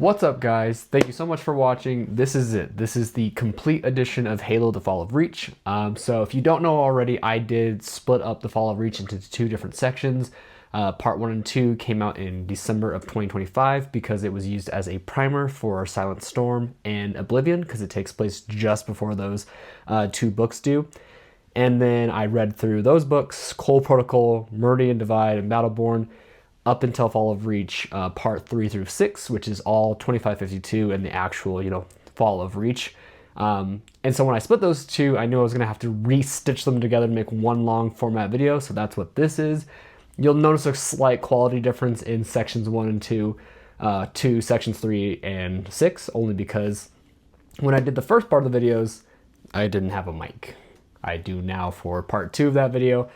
What's up, guys? Thank you so much for watching. This is it. This is the complete edition of Halo: The Fall of Reach. So if you don't know already, I did split up The Fall of Reach into two different sections. Part 1 and 2 came out in December of 2025 because it was used as a primer for Silent Storm and Oblivion because it takes place just before those two books do. And then I read through those books, Cold Protocol, Meridian Divide, and Battleborn, up until Fall of Reach, part 3 through 6, which is all 2552 and the actual, Fall of Reach. And so when I split those two, I knew I was going to have to re-stitch them together to make one long format video, so that's what this is. You'll notice a slight quality difference in sections 1 and 2 to sections 3 and 6, only because when I did the first part of the videos, I didn't have a mic. I do now for part 2 of that video.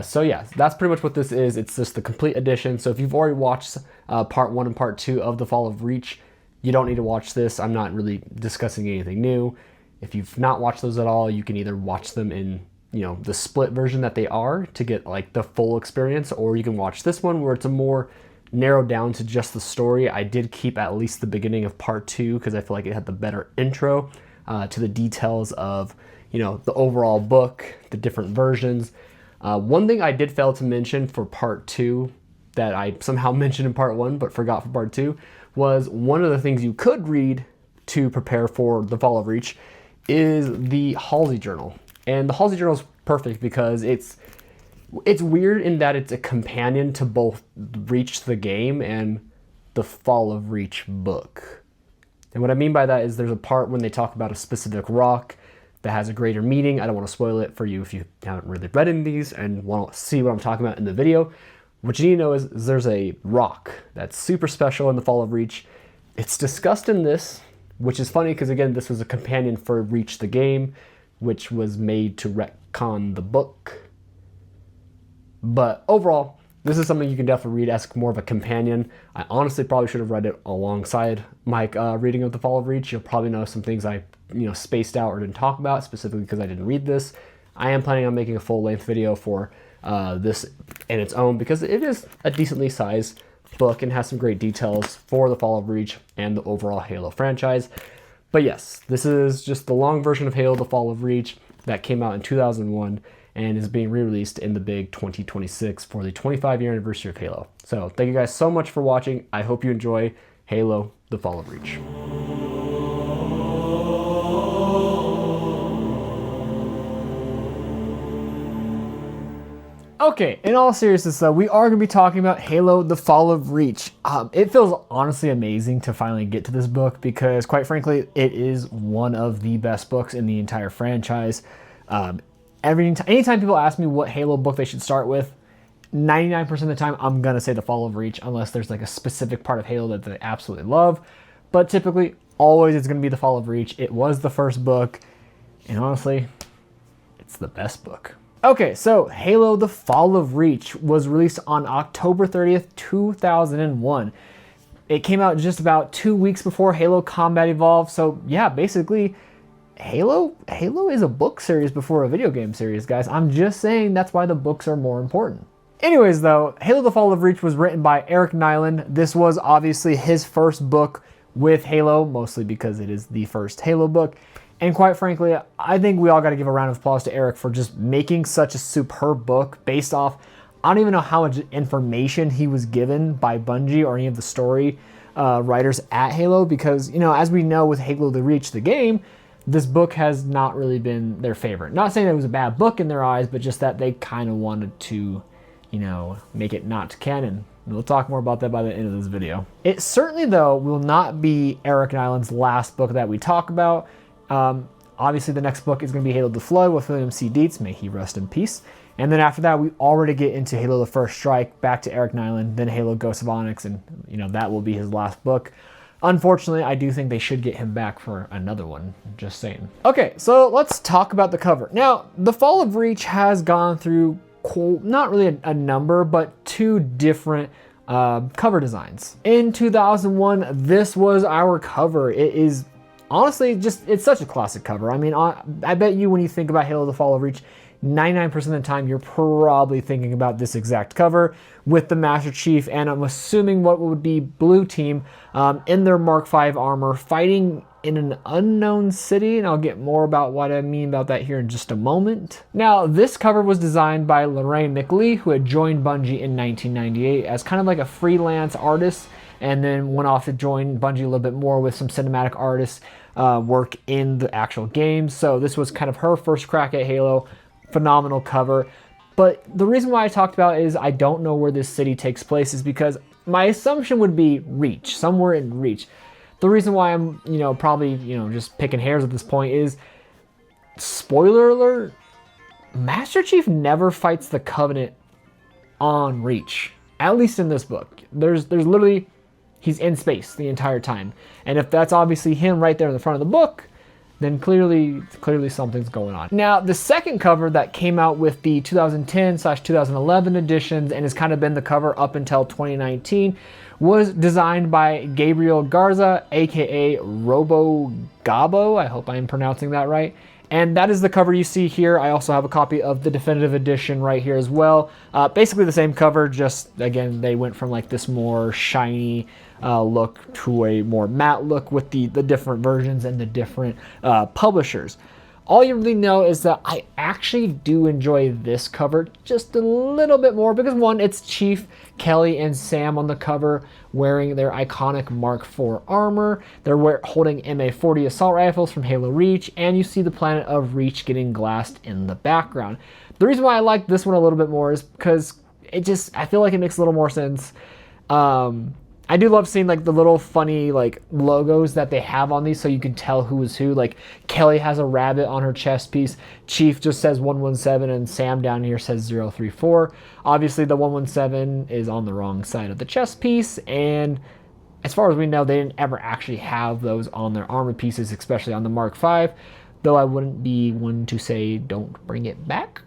So yeah, that's pretty much what this is. It's just the complete edition. So if you've already watched part 1 and part 2 of The Fall of Reach, you don't need to watch this. I'm not really discussing anything new. If you've not watched those at all, you can either watch them in, the split version that they are to get like the full experience, or you can watch this one where it's a more narrowed down to just the story. I did keep at least the beginning of part 2 because I feel like it had the better intro to the details of, the overall book, the different versions. One thing I did fail to mention for part 2 that I somehow mentioned in part 1 but forgot for part 2 was one of the things you could read to prepare for The Fall of Reach is the Halsey Journal. And the Halsey Journal is perfect because it's weird in that it's a companion to both Reach the game and the Fall of Reach book. And what I mean by that is there's a part when they talk about a specific rock that has a greater meaning. I don't want to spoil it for you if you haven't really read any of these and want to see what I'm talking about in the video. What you need to know is there's a rock that's super special in the Fall of Reach. It's discussed in this, which is funny because, again, this was a companion for Reach the game, which was made to retcon the book. But overall, this is something you can definitely read as more of a companion. I honestly probably should have read it alongside my reading of The Fall of Reach. You'll probably know some things I spaced out or didn't talk about, specifically because I didn't read this. I am planning on making a full-length video for this in its own because it is a decently sized book and has some great details for The Fall of Reach and the overall Halo franchise. But yes, this is just the long version of Halo: The Fall of Reach that came out in 2001 and is being re-released in the big 2026 for the 25-year anniversary of Halo. So thank you guys so much for watching. I hope you enjoy Halo: The Fall of Reach. Okay, in all seriousness though, we are going to be talking about Halo: The Fall of Reach. It feels honestly amazing to finally get to this book because, quite frankly, it is one of the best books in the entire franchise. Anytime people ask me what Halo book they should start with, 99% of the time I'm going to say The Fall of Reach unless there's like a specific part of Halo that they absolutely love. But typically, always it's going to be The Fall of Reach. It was the first book, and honestly, it's the best book. Okay, so Halo: The Fall of Reach was released on October 30th, 2001. It came out just about 2 weeks before Halo Combat Evolved. So yeah, basically, Halo is a book series before a video game series, guys. I'm just saying that's why the books are more important. Anyways, though, Halo: The Fall of Reach was written by Eric Nyland. This was obviously his first book with Halo, mostly because it is the first Halo book. And quite frankly, I think we all got to give a round of applause to Eric for just making such a superb book based off, I don't even know how much information he was given by Bungie or any of the story writers at Halo, because, as we know with Halo: The Reach the game, this book has not really been their favorite. Not saying that it was a bad book in their eyes, but just that they kind of wanted to, make it not canon. We'll talk more about that by the end of this video. It certainly, though, will not be Eric Nyland's last book that we talk about. Obviously, the next book is going to be Halo: The Flood with William C. Dietz. May he rest in peace. And then after that, we already get into Halo: The First Strike, back to Eric Nyland, then Halo: Ghosts of Onyx, and, that will be his last book. Unfortunately, I do think they should get him back for another one. Just saying. Okay, so let's talk about the cover. Now, The Fall of Reach has gone through, not really a number, but 2 different cover designs. In 2001, this was our cover. It is honestly it's such a classic cover. I mean, I bet you when you think about Halo: The Fall of Reach, 99% of the time, you're probably thinking about this exact cover with the Master Chief, and I'm assuming what would be blue team in their Mark V armor fighting in an unknown city, and I'll get more about what I mean about that here in just a moment. Now, this cover was designed by Lorraine McLeay, who had joined Bungie in 1998 as kind of like a freelance artist, and then went off to join Bungie a little bit more with some cinematic artists work in the actual game. So this was kind of her first crack at Halo. Phenomenal cover. But the reason why I talked about it is I don't know where this city takes place is because my assumption would be Reach, somewhere in Reach. The reason why I'm, probably, just picking hairs at this point is, spoiler alert, Master Chief never fights the Covenant on Reach. At least in this book. There's literally, he's in space the entire time. And if that's obviously him right there in the front of the book, then clearly something's going on. Now, the second cover that came out with the 2010/2011 editions and has kind of been the cover up until 2019 was designed by Gabriel Garza, aka Robo Gabo. I hope I'm pronouncing that right. And that is the cover you see here. I also have a copy of the definitive edition right here as well. Basically the same cover, just again, they went from like this more shiny look to a more matte look with the different versions and the different publishers. All you really know is that I actually do enjoy this cover just a little bit more because one, it's Chief, Kelly, and Sam on the cover wearing their iconic Mark IV armor. They're holding MA-40 assault rifles from Halo Reach, and you see the planet of Reach getting glassed in the background. The reason why I like this one a little bit more is because I feel like it makes a little more sense. I do love seeing like the little funny like logos that they have on these so you can tell who is who. Like Kelly has a rabbit on her chest piece. Chief just says 117 and Sam down here says 034. Obviously the 117 is on the wrong side of the chest piece, and as far as we know they didn't ever actually have those on their armor pieces, especially on the Mark V, though I wouldn't be one to say don't bring it back.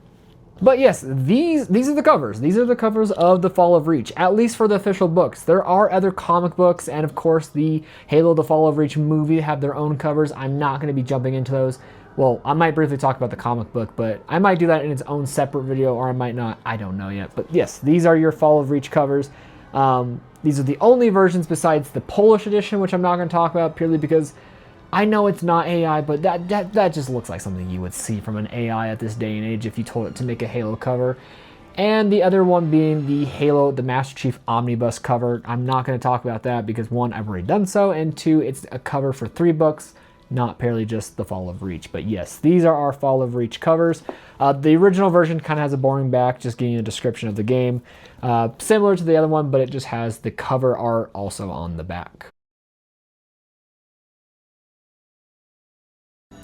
But yes, these are the covers. These are the covers of The Fall of Reach, at least for the official books. There are other comic books, and of course the Halo The Fall of Reach movie have their own covers. I'm not going to be jumping into those. Well, I might briefly talk about the comic book, but I might do that in its own separate video, or I might not. I don't know yet. But yes, these are your Fall of Reach covers. These are the only versions besides the Polish edition, which I'm not going to talk about purely because I know it's not AI, but that just looks like something you would see from an AI at this day and age if you told it to make a Halo cover. And the other one being the Halo, the Master Chief Omnibus cover. I'm not going to talk about that because one, I've already done so, and two, it's a cover for 3 books, not purely just the Fall of Reach. But yes, these are our Fall of Reach covers. The original version kind of has a boring back, just giving you a description of the game. Similar to the other one, but it just has the cover art also on the back.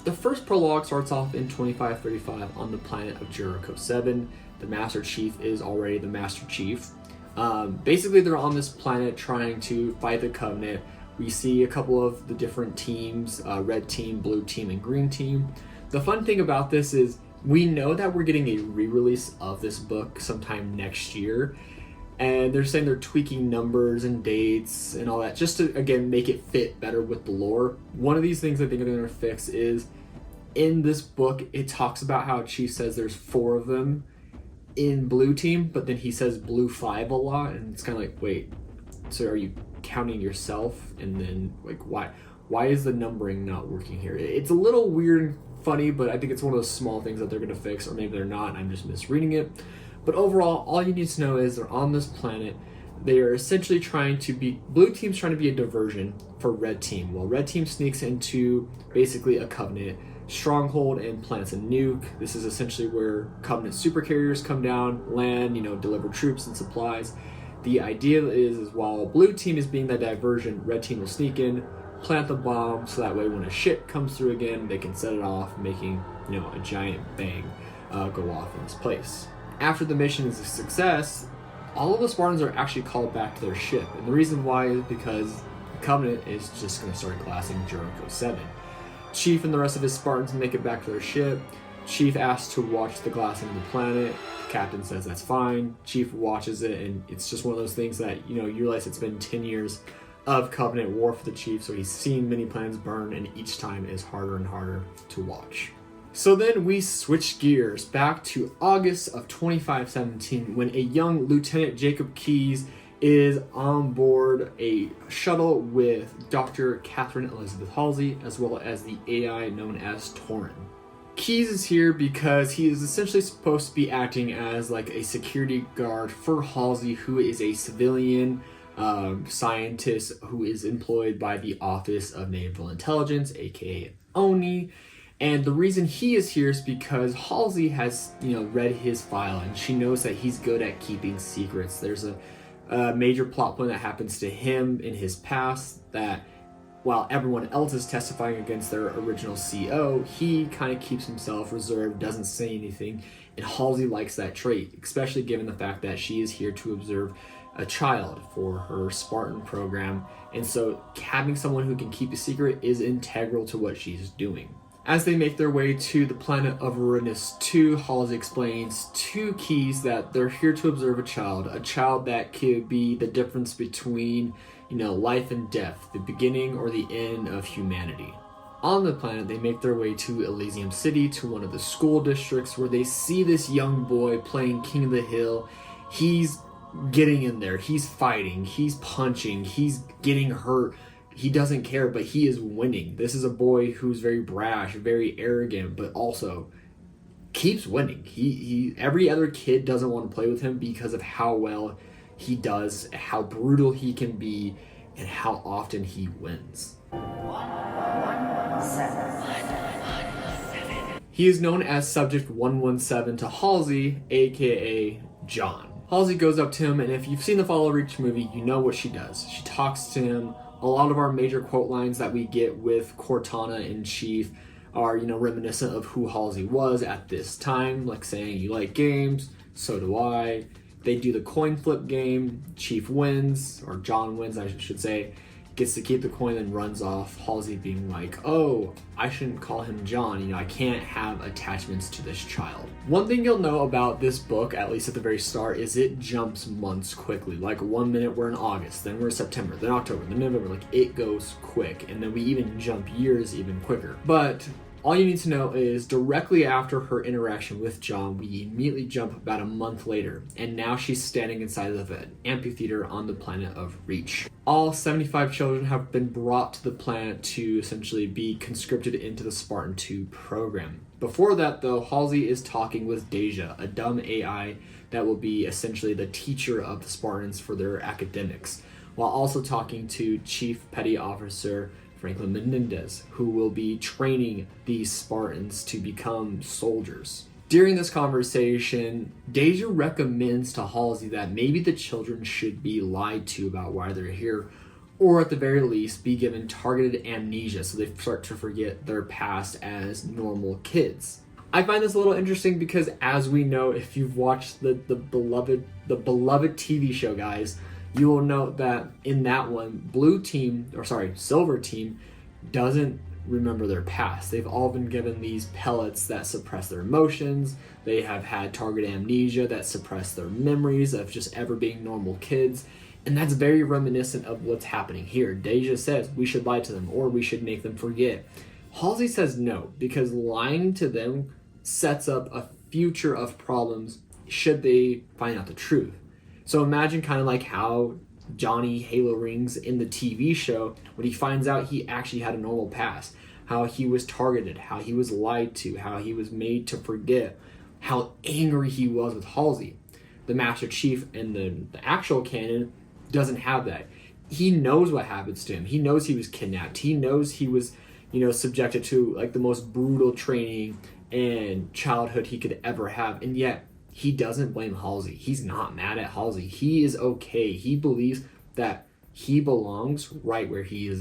The first prologue starts off in 2535 on the planet of Jericho 7. The Master Chief is already the Master Chief. Basically, they're on this planet trying to fight the Covenant. We see a couple of the different teams, red team, blue team, and green team. The fun thing about this is we know that we're getting a re-release of this book sometime next year. And they're saying they're tweaking numbers and dates and all that just to, again, make it fit better with the lore. One of these things I think they're going to fix is in this book, it talks about how Chief says there's 4 of them in blue team, but then he says blue 5 a lot. And it's kind of like, wait, so are you counting yourself? And then like, why is the numbering not working here? It's a little weird and funny, but I think it's one of those small things that they're going to fix, or maybe they're not and I'm just misreading it. But overall, all you need to know is they're on this planet. They are essentially blue team's trying to be a diversion for red team. While red team sneaks into basically a Covenant stronghold and plants a nuke. This is essentially where Covenant supercarriers come down, land, deliver troops and supplies. The idea is while blue team is being that diversion, red team will sneak in, plant the bomb, so that way when a ship comes through again, they can set it off, making, a giant bang go off in this place. After the mission is a success, all of the Spartans are actually called back to their ship. And the reason why is because the Covenant is just going to start glassing Jericho 7. Chief and the rest of his Spartans make it back to their ship. Chief asks to watch the glassing of the planet. The captain says that's fine. Chief watches it, and it's just one of those things that, you realize it's been 10 years of Covenant war for the Chief, so he's seen many planets burn, and each time is harder and harder to watch. So then we switch gears back to August of 2517 when a young Lieutenant Jacob Keyes is on board a shuttle with Dr. Catherine Elizabeth Halsey, as well as the AI known as Torin. Keyes is here because he is essentially supposed to be acting as like a security guard for Halsey, who is a civilian scientist who is employed by the Office of Naval Intelligence, aka ONI. And the reason he is here is because Halsey has, read his file, and she knows that he's good at keeping secrets. There's a major plot point that happens to him in his past that while everyone else is testifying against their original CO, he kind of keeps himself reserved, doesn't say anything, and Halsey likes that trait, especially given the fact that she is here to observe a child for her Spartan program, and so having someone who can keep a secret is integral to what she's doing. As they make their way to the planet of Uranus 2, Halsey explains to Keyes that they're here to observe a child that could be the difference between, life and death, the beginning or the end of humanity. On the planet, they make their way to Elysium City, to one of the school districts, where they see this young boy playing King of the Hill. He's getting in there, he's fighting, he's punching, he's getting hurt. He doesn't care, but he is winning. This is a boy who's very brash, very arrogant, but also keeps winning. He every other kid doesn't want to play with him because of how well he does, how brutal he can be, and how often he wins. 117. He is known as Subject 117 to Halsey, aka John. Halsey goes up to him, and if you've seen the Fall of Reach movie, you know what she does. She talks to him. A lot of our major quote lines that we get with Cortana in Chief are, reminiscent of who Halsey was at this time, like saying, "You like games, so do I." They do the coin flip game. Chief wins, or John wins, I should say, gets to keep the coin and runs off. Halsey being like, "Oh, I shouldn't call him John. I can't have attachments to this child." One thing you'll know about this book, at least at the very start, is it jumps months quickly. Like 1 minute we're in August, then we're in September, then October, then November. Like it goes quick, and then we even jump years even quicker. But all you need to know is directly after her interaction with John, we immediately jump about a month later, and now she's standing inside of an amphitheater on the planet of Reach. All 75 children have been brought to the planet to essentially be conscripted into the Spartan 2 program. Before that, though, Halsey is talking with Deja, a dumb AI that will be essentially the teacher of the Spartans for their academics, while also talking to Chief Petty Officer Franklin Menendez, who will be training these Spartans to become soldiers. During this conversation, Deja recommends to Halsey that maybe the children should be lied to about why they're here, or at the very least be given targeted amnesia so they start to forget their past as normal kids. I find this a little interesting because, as we know, if you've watched the beloved TV show, guys, you will note that in that one, Silver Team doesn't remember their past. They've all been given these pellets that suppress their emotions. They have had target amnesia that suppress their memories of just ever being normal kids. And that's very reminiscent of what's happening here. Deja says we should lie to them or we should make them forget. Halsey says no, because lying to them sets up a future of problems should they find out the truth. So imagine kind of like how Johnny Halo Rings in the TV show, when he finds out he actually had a normal past, how he was targeted, how he was lied to, how he was made to forget, how angry he was with Halsey. The Master Chief in the actual canon doesn't have that. He knows what happens to him. He knows he was kidnapped. He knows he was, subjected to like the most brutal training and childhood he could ever have. And yet, he doesn't blame Halsey. He's not mad at Halsey. He is okay. He believes that he belongs right where he's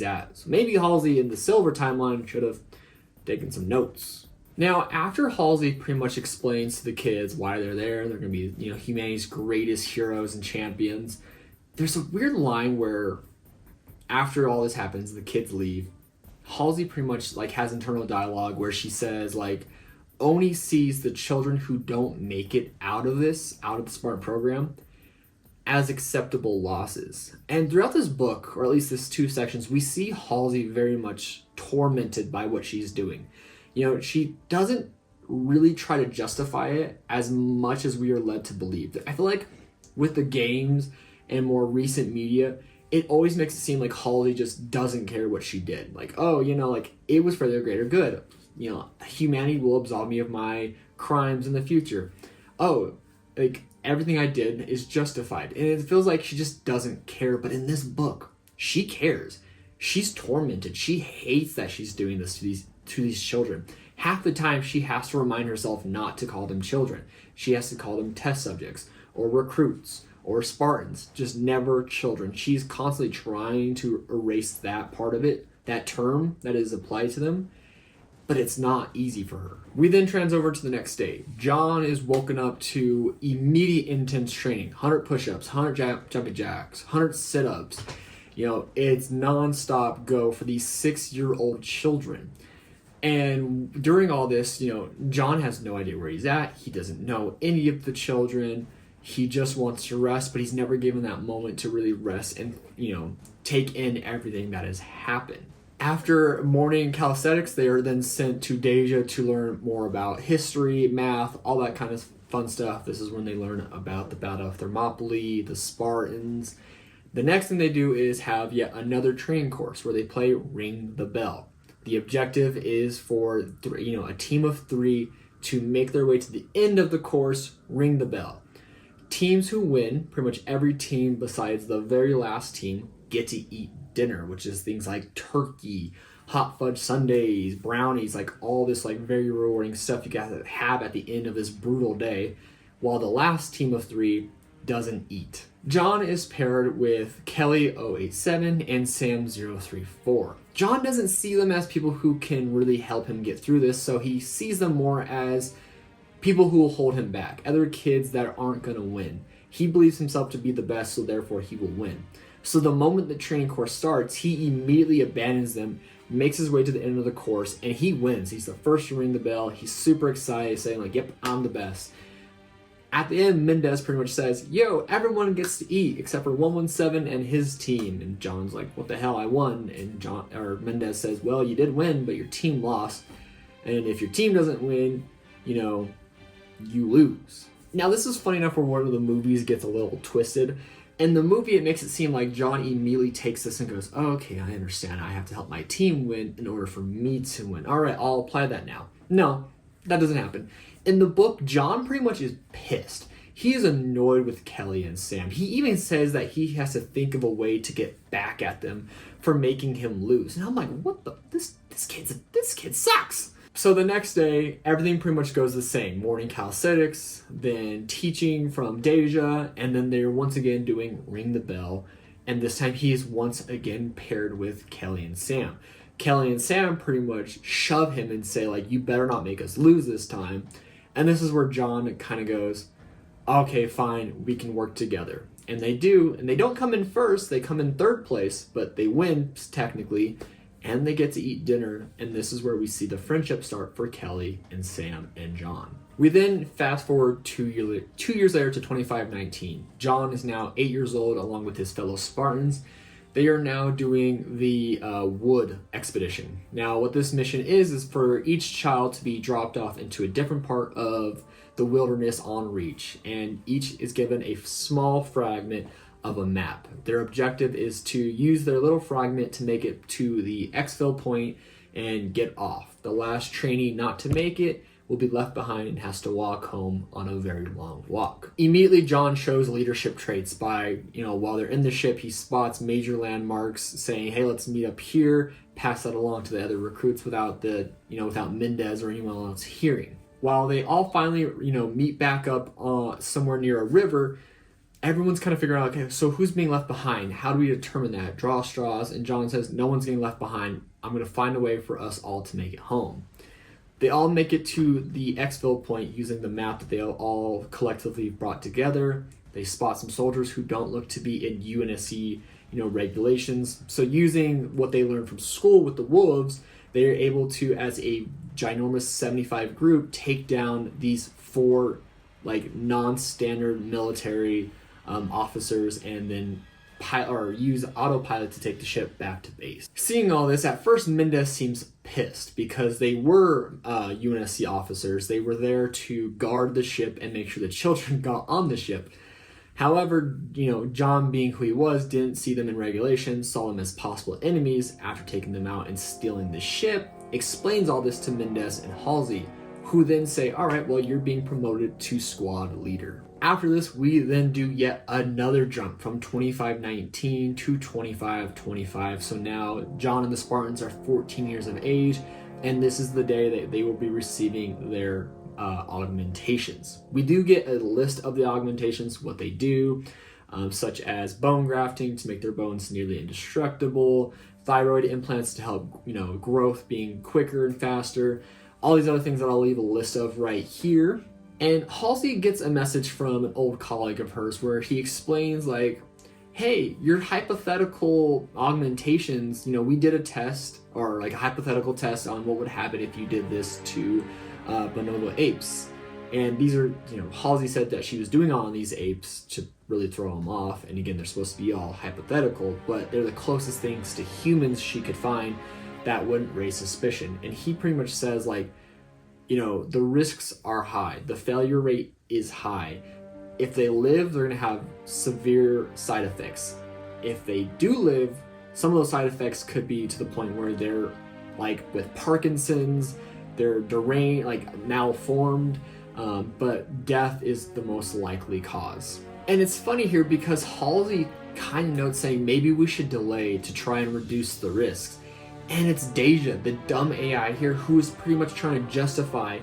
at. So maybe Halsey in the Silver timeline should have taken some notes. Now, after Halsey pretty much explains to the kids why they're there, they're going to be, humanity's greatest heroes and champions. There's a weird line where after all this happens, the kids leave. Halsey pretty much has internal dialogue where she says Oni sees the children who don't make it out of the Spartan program as acceptable losses. And throughout this book, or at least this 2 sections, we see Halsey very much tormented by what she's doing. She doesn't really try to justify it as much as we are led to believe. I feel like with the games and more recent media, it always makes it seem like Holiday just doesn't care what she did. Like, oh, like it was for the greater good. Humanity will absolve me of my crimes in the future. Oh, like everything I did is justified. And it feels like she just doesn't care. But in this book, she cares. She's tormented. She hates that she's doing this to these children. Half the time, she has to remind herself not to call them children. She has to call them test subjects or recruits or Spartans, just never children. She's constantly trying to erase that part of it, that term that is applied to them, but it's not easy for her. We then trans over to the next day. John is woken up to immediate intense training, 100 push-ups, 100 jumping jacks, 100 sit-ups. It's nonstop go for these 6-year-old children. And during all this, John has no idea where he's at. He doesn't know any of the children. He just wants to rest, but he's never given that moment to really rest and, take in everything that has happened. After morning calisthenics, they are then sent to Deja to learn more about history, math, all that kind of fun stuff. This is when they learn about the Battle of Thermopylae, the Spartans. The next thing they do is have yet another training course where they play Ring the Bell. The objective is for a team of 3 to make their way to the end of the course, ring the bell. Teams who win, pretty much every team besides the very last team, get to eat dinner, which is things like turkey, hot fudge sundaes, brownies, like all this like very rewarding stuff you got to have at the end of this brutal day, while the last team of 3 doesn't eat. John is paired with Kelly 087 and Sam 034. John doesn't see them as people who can really help him get through this, so he sees them more as people who will hold him back, other kids that aren't going to win. He believes himself to be the best, so therefore he will win. So the moment the training course starts, he immediately abandons them, makes his way to the end of the course, and he wins. He's the first to ring the bell. He's super excited, saying like, yep, I'm the best. At the end, Mendez pretty much says, yo, everyone gets to eat except for 117 and his team. And John's like, what the hell, I won. And Mendez says, well, you did win, but your team lost. And if your team doesn't win, you lose. Now, this is funny enough where one of the movies gets a little twisted. In the movie, it makes it seem like John immediately takes this and goes, oh, okay, I understand. I have to help my team win in order for me to win. All right, I'll apply that now. No, that doesn't happen. In the book, John pretty much is pissed. He is annoyed with Kelly and Sam. He even says that he has to think of a way to get back at them for making him lose. And I'm like, what the? This kid sucks. So the next day, everything pretty much goes the same. Morning calisthenics, then teaching from Deja, and then they're once again doing Ring the Bell. And this time he is once again paired with Kelly and Sam. Kelly and Sam pretty much shove him and say, like, you better not make us lose this time. And this is where John kind of goes, okay, fine, we can work together. And they do, and they don't come in first, they come in third place, but they win, technically, and they get to eat dinner, and this is where we see the friendship start for Kelly and Sam and John. We then fast forward 2 years later to 2519. John is now 8 years old along with his fellow Spartans. They are now doing the wood expedition. Now, what this mission is for each child to be dropped off into a different part of the wilderness on Reach, and each is given a small fragment of a map. Their objective is to use their little fragment to make it to the exfil point and get off. The last trainee not to make it will be left behind and has to walk home on a very long walk. Immediately, John shows leadership traits by, while they're in the ship, he spots major landmarks saying, hey, let's meet up here, pass that along to the other recruits without without Mendez or anyone else hearing. While they all finally, meet back up somewhere near a river, everyone's kind of figuring out, okay, so who's being left behind? How do we determine that? Draw straws. And John says, no one's getting left behind. I'm going to find a way for us all to make it home. They all make it to the exfil point using the map that they all collectively brought together. They spot some soldiers who don't look to be in UNSC, regulations. So using what they learned from school with the wolves, they are able to, as a ginormous 75 group, take down these 4 non-standard military officers and then use autopilot to take the ship back to base. Seeing all this, at first Mendez seems pissed because they were UNSC officers. They were there to guard the ship and make sure the children got on the ship. However, John, being who he was, didn't see them in regulation, saw them as possible enemies after taking them out and stealing the ship, explains all this to Mendez and Halsey, who then say, all right, well, you're being promoted to squad leader. After this, we then do yet another jump from 2519 to 2525. So now John and the Spartans are 14 years of age, and this is the day that they will be receiving their augmentations. We do get a list of the augmentations, what they do, such as bone grafting to make their bones nearly indestructible, thyroid implants to help growth being quicker and faster, all these other things that I'll leave a list of right here. And Halsey gets a message from an old colleague of hers where he explains like, hey, your hypothetical augmentations, we did a test, or like a hypothetical test on what would happen if you did this to bonobo apes. And these are, Halsey said that she was doing all of these apes to really throw them off. And again, they're supposed to be all hypothetical, but they're the closest things to humans she could find that wouldn't raise suspicion. And he pretty much says like, the risks are high. The failure rate is high. If they live, they're going to have severe side effects. If they do live, some of those side effects could be to the point where they're like with Parkinson's, they're deranged, like malformed, but death is the most likely cause. And it's funny here because Halsey kind of notes saying maybe we should delay to try and reduce the risks. And it's Deja, the dumb AI here, who is pretty much trying to justify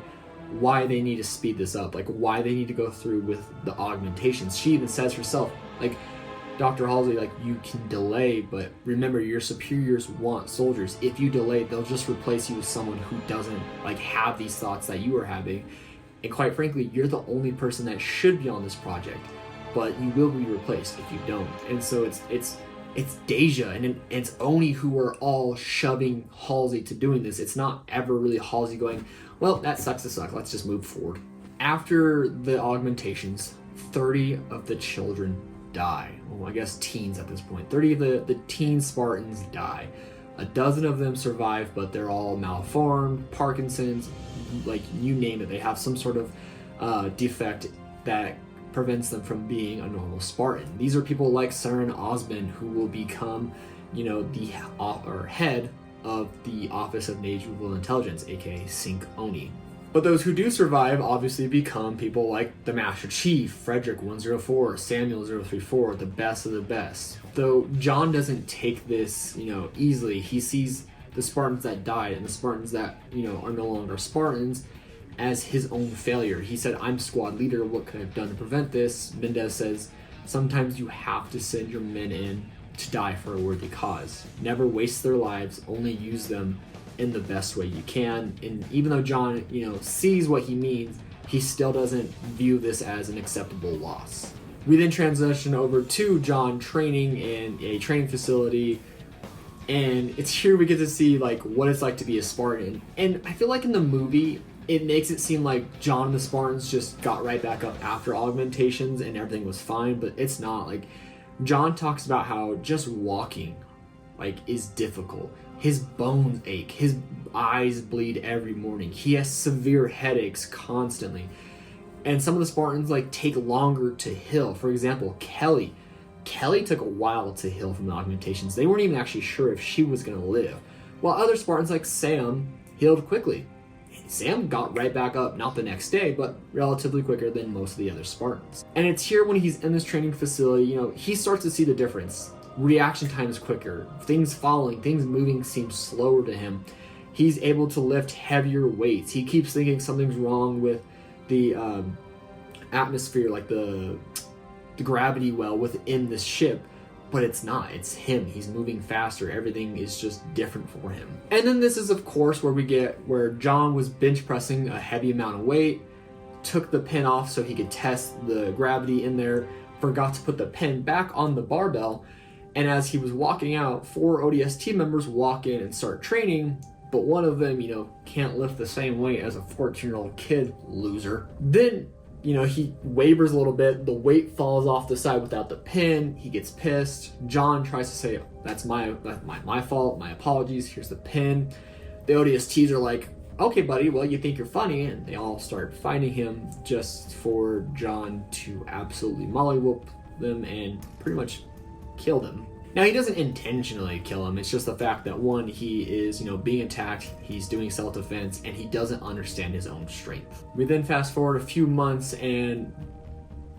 why they need to speed this up, like why they need to go through with the augmentations. She even says herself, like, Dr. Halsey, like, you can delay, but remember, your superiors want soldiers. If you delay, they'll just replace you with someone who doesn't like have these thoughts that you are having. And quite frankly, you're the only person that should be on this project, but you will be replaced if you don't. And so it's Deja and it's Oni who are all shoving Halsey to doing this. It's not ever really Halsey going, well, that sucks to suck, let's just move forward. After the augmentations, 30 of the children die. Well, I guess teens at this point. 30 of the teen Spartans die. A dozen of them survive, but they're all malformed, Parkinson's, like you name it. They have some sort of defect that prevents them from being a normal Spartan. These are people like Saren Osman, who will become, the head of the Office of Naval Intelligence, aka Sync Oni. But those who do survive obviously become people like the Master Chief, Frederick 104, Samuel 034, the best of the best. Though John doesn't take this, easily. He sees the Spartans that died and the Spartans that, are no longer Spartans as his own failure. He said, I'm squad leader, what could I have done to prevent this? Mendez says, sometimes you have to send your men in to die for a worthy cause. Never waste their lives, only use them in the best way you can. And even though John, sees what he means, he still doesn't view this as an acceptable loss. We then transition over to John training in a training facility, and it's here we get to see like what it's like to be a Spartan. And I feel like in the movie, it makes it seem like John and the Spartans just got right back up after augmentations and everything was fine, but it's not. Like, John talks about how just walking, like, is difficult. His bones ache. His eyes bleed every morning. He has severe headaches constantly. And some of the Spartans, like, take longer to heal. For example, Kelly took a while to heal from the augmentations. They weren't even actually sure if she was going to live. While other Spartans, like Sam, healed quickly. Sam got right back up, not the next day, but relatively quicker than most of the other Spartans. And it's here when he's in this training facility, he starts to see the difference. Reaction time is quicker. Things falling, things moving seem slower to him. He's able to lift heavier weights. He keeps thinking something's wrong with the atmosphere, like the gravity well within this ship. But it's not. It's him. He's moving faster. Everything is just different for him. And then this is, of course, where John was bench pressing a heavy amount of weight, took the pin off so he could test the gravity in there, forgot to put the pin back on the barbell, and as he was walking out, 4 ODST members walk in and start training, but one of them, can't lift the same weight as a 14-year-old kid, loser. Then he wavers a little bit, the weight falls off the side without the pin, he gets pissed. John tries to say, that's my fault, my apologies, here's the pin. the ODSTs are like, okay, buddy, well, you think you're funny, and they all start fighting him just for John to absolutely mollywhoop them and pretty much kill them. Now, he doesn't intentionally kill him. It's just the fact that, one, he is, being attacked, he's doing self-defense, and he doesn't understand his own strength. We then fast forward a few months, and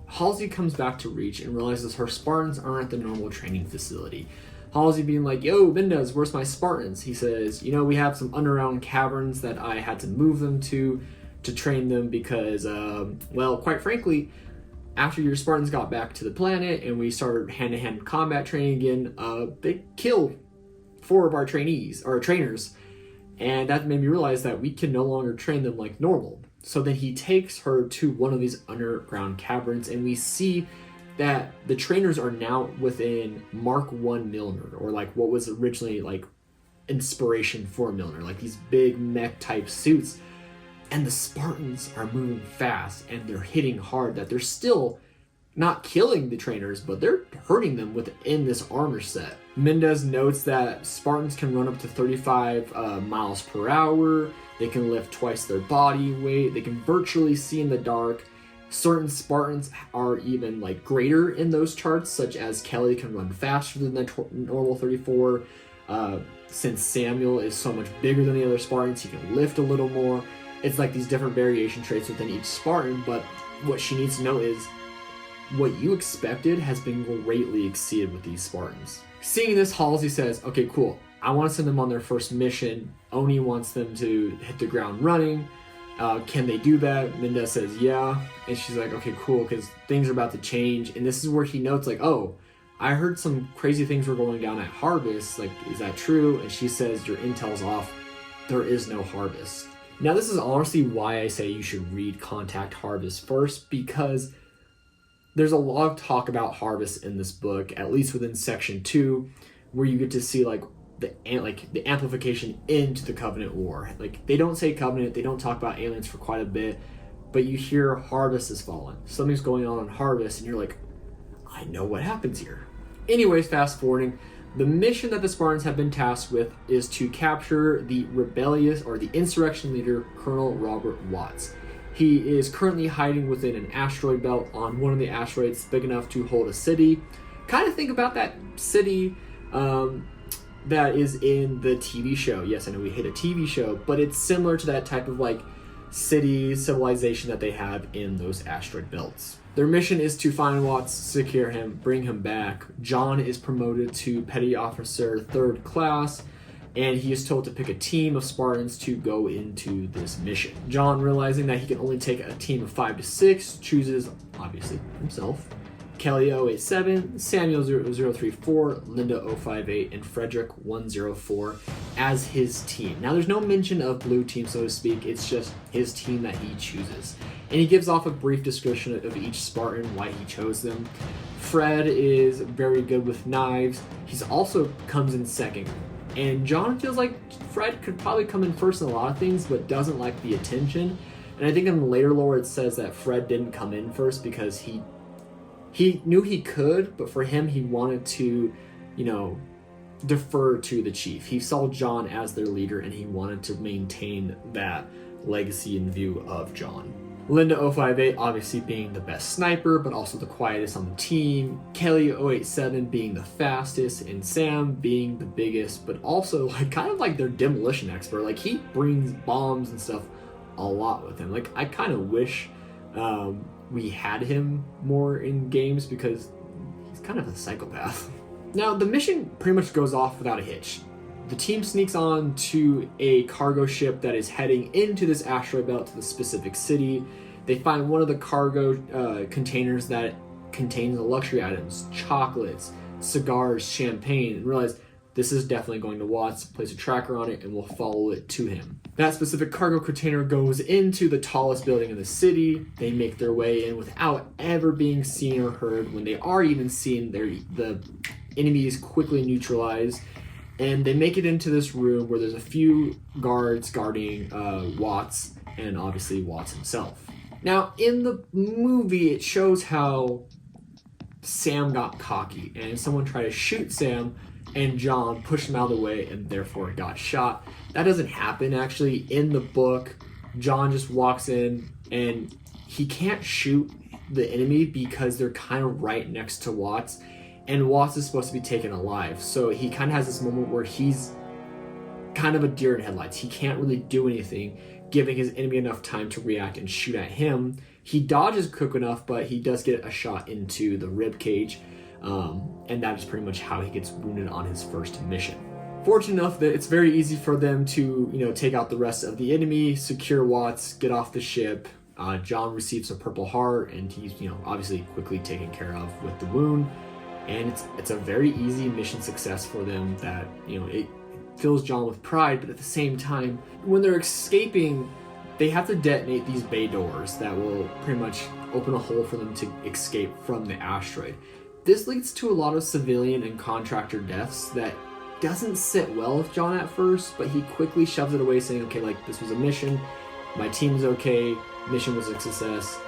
Halsey comes back to Reach and realizes her Spartans aren't at the normal training facility. Halsey being like, yo, Mendez, where's my Spartans? He says, we have some underground caverns that I had to move them to train them because, well, quite frankly, after your Spartans got back to the planet and we started hand-to-hand combat training again, they killed 4 of our trainers. And that made me realize that we can no longer train them like normal. So then he takes her to one of these underground caverns, and we see that the trainers are now within Mark 1 Milner, or like what was originally like inspiration for Milner, like these big mech type suits. And the Spartans are moving fast and they're hitting hard, that they're still not killing the trainers, but they're hurting them within this armor set. Mendez notes that Spartans can run up to 35 miles per hour. They can lift twice their body weight. They can virtually see in the dark. Certain Spartans are even like greater in those charts, such as Kelly can run faster than the normal 34. Since Samuel is so much bigger than the other Spartans, he can lift a little more. It's like these different variation traits within each Spartan, but what she needs to know is what you expected has been greatly exceeded with these Spartans. Seeing this, Halsey says, okay, cool. I want to send them on their first mission. Oni wants them to hit the ground running. Can they do that? Mendez says, yeah. And she's like, okay, cool, because things are about to change. And this is where he notes, like, oh, I heard some crazy things were going down at Harvest. Like, is that true? And she says, your intel's off. There is no Harvest. Now, this is honestly why I say you should read Contact Harvest first, because there's a lot of talk about Harvest in this book, at least within section 2, where you get to see the amplification into the Covenant War. Like, they don't say Covenant, they don't talk about aliens for quite a bit, but you hear Harvest has fallen. Something's going on Harvest, and you're like, I know what happens here. Anyways, fast forwarding, the mission that the Spartans have been tasked with is to capture the rebellious or the insurrection leader, Colonel Robert Watts. He is currently hiding within an asteroid belt on one of the asteroids big enough to hold a city. Kind of think about that city that is in the TV show. Yes, I know we hate a TV show, but it's similar to that type of like city civilization that they have in those asteroid belts. Their mission is to find Watts, secure him, bring him back. John is promoted to Petty Officer 3rd Class, and he is told to pick a team of Spartans to go into this mission. John, realizing that he can only take a team of 5 to 6, chooses, obviously, himself. Kelly 087, Samuel 0034, Linda 058, and Frederick 104 as his team. Now, there's no mention of blue team, so to speak. It's just his team that he chooses. And he gives off a brief description of each Spartan, why he chose them. Fred is very good with knives. He's also comes in second. And John feels like Fred could probably come in first in a lot of things, but doesn't like the attention. And I think in the later lore it says that Fred didn't come in first because he knew he could, but for him, he wanted to, defer to the chief. He saw John as their leader, and he wanted to maintain that legacy in view of John. Linda 058 obviously being the best sniper, but also the quietest on the team. Kelly 087 being the fastest, and Sam being the biggest, but also kind of like their demolition expert. Like, he brings bombs and stuff a lot with him. Like, I kind of wish we had him more in games because he's kind of a psychopath. Now, the mission pretty much goes off without a hitch. The team sneaks on to a cargo ship that is heading into this asteroid belt to the specific city. They find one of the cargo containers that contains the luxury items, chocolates, cigars, champagne, and realize this is definitely going to Watts, place a tracker on it, and we'll follow it to him. That specific cargo container goes into the tallest building in the city. They make their way in without ever being seen or heard. When they are even seen, the enemies quickly neutralized. And they make it into this room where there's a few guards guarding Watts, and obviously Watts himself. Now, in the movie, it shows how Sam got cocky, and someone tried to shoot Sam, and John pushed him out of the way and therefore got shot. That doesn't happen actually in the book. John just walks in and he can't shoot the enemy because they're kind of right next to Watts, and Watts is supposed to be taken alive. So he kind of has this moment where he's kind of a deer in headlights. He can't really do anything, giving his enemy enough time to react and shoot at him. He dodges quick enough, but he does get a shot into the rib cage, and that is pretty much how he gets wounded on his first mission. Fortunate enough that it's very easy for them to, take out the rest of the enemy, secure Watts, get off the ship. John receives a Purple Heart, and he's, obviously quickly taken care of with the wound. And it's a very easy mission success for them that, it fills John with pride, but at the same time, when they're escaping, they have to detonate these bay doors that will pretty much open a hole for them to escape from the asteroid. This leads to a lot of civilian and contractor deaths that doesn't sit well with John at first, but he quickly shoves it away, saying, okay, this was a mission, my team's okay, mission was a success,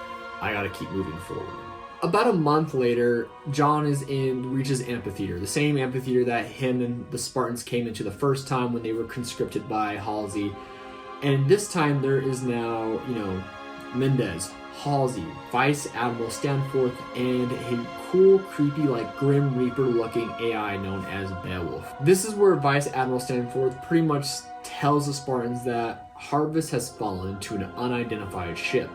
I gotta keep moving forward. About a month later, John reaches amphitheater, the same amphitheater that him and the Spartans came into the first time when they were conscripted by Halsey. And this time there is now, Mendez, Halsey, Vice Admiral Stanforth, and a cool, creepy, Grim Reaper looking AI known as Beowulf. This is where Vice Admiral Stanforth pretty much tells the Spartans that Harvest has fallen to an unidentified ship.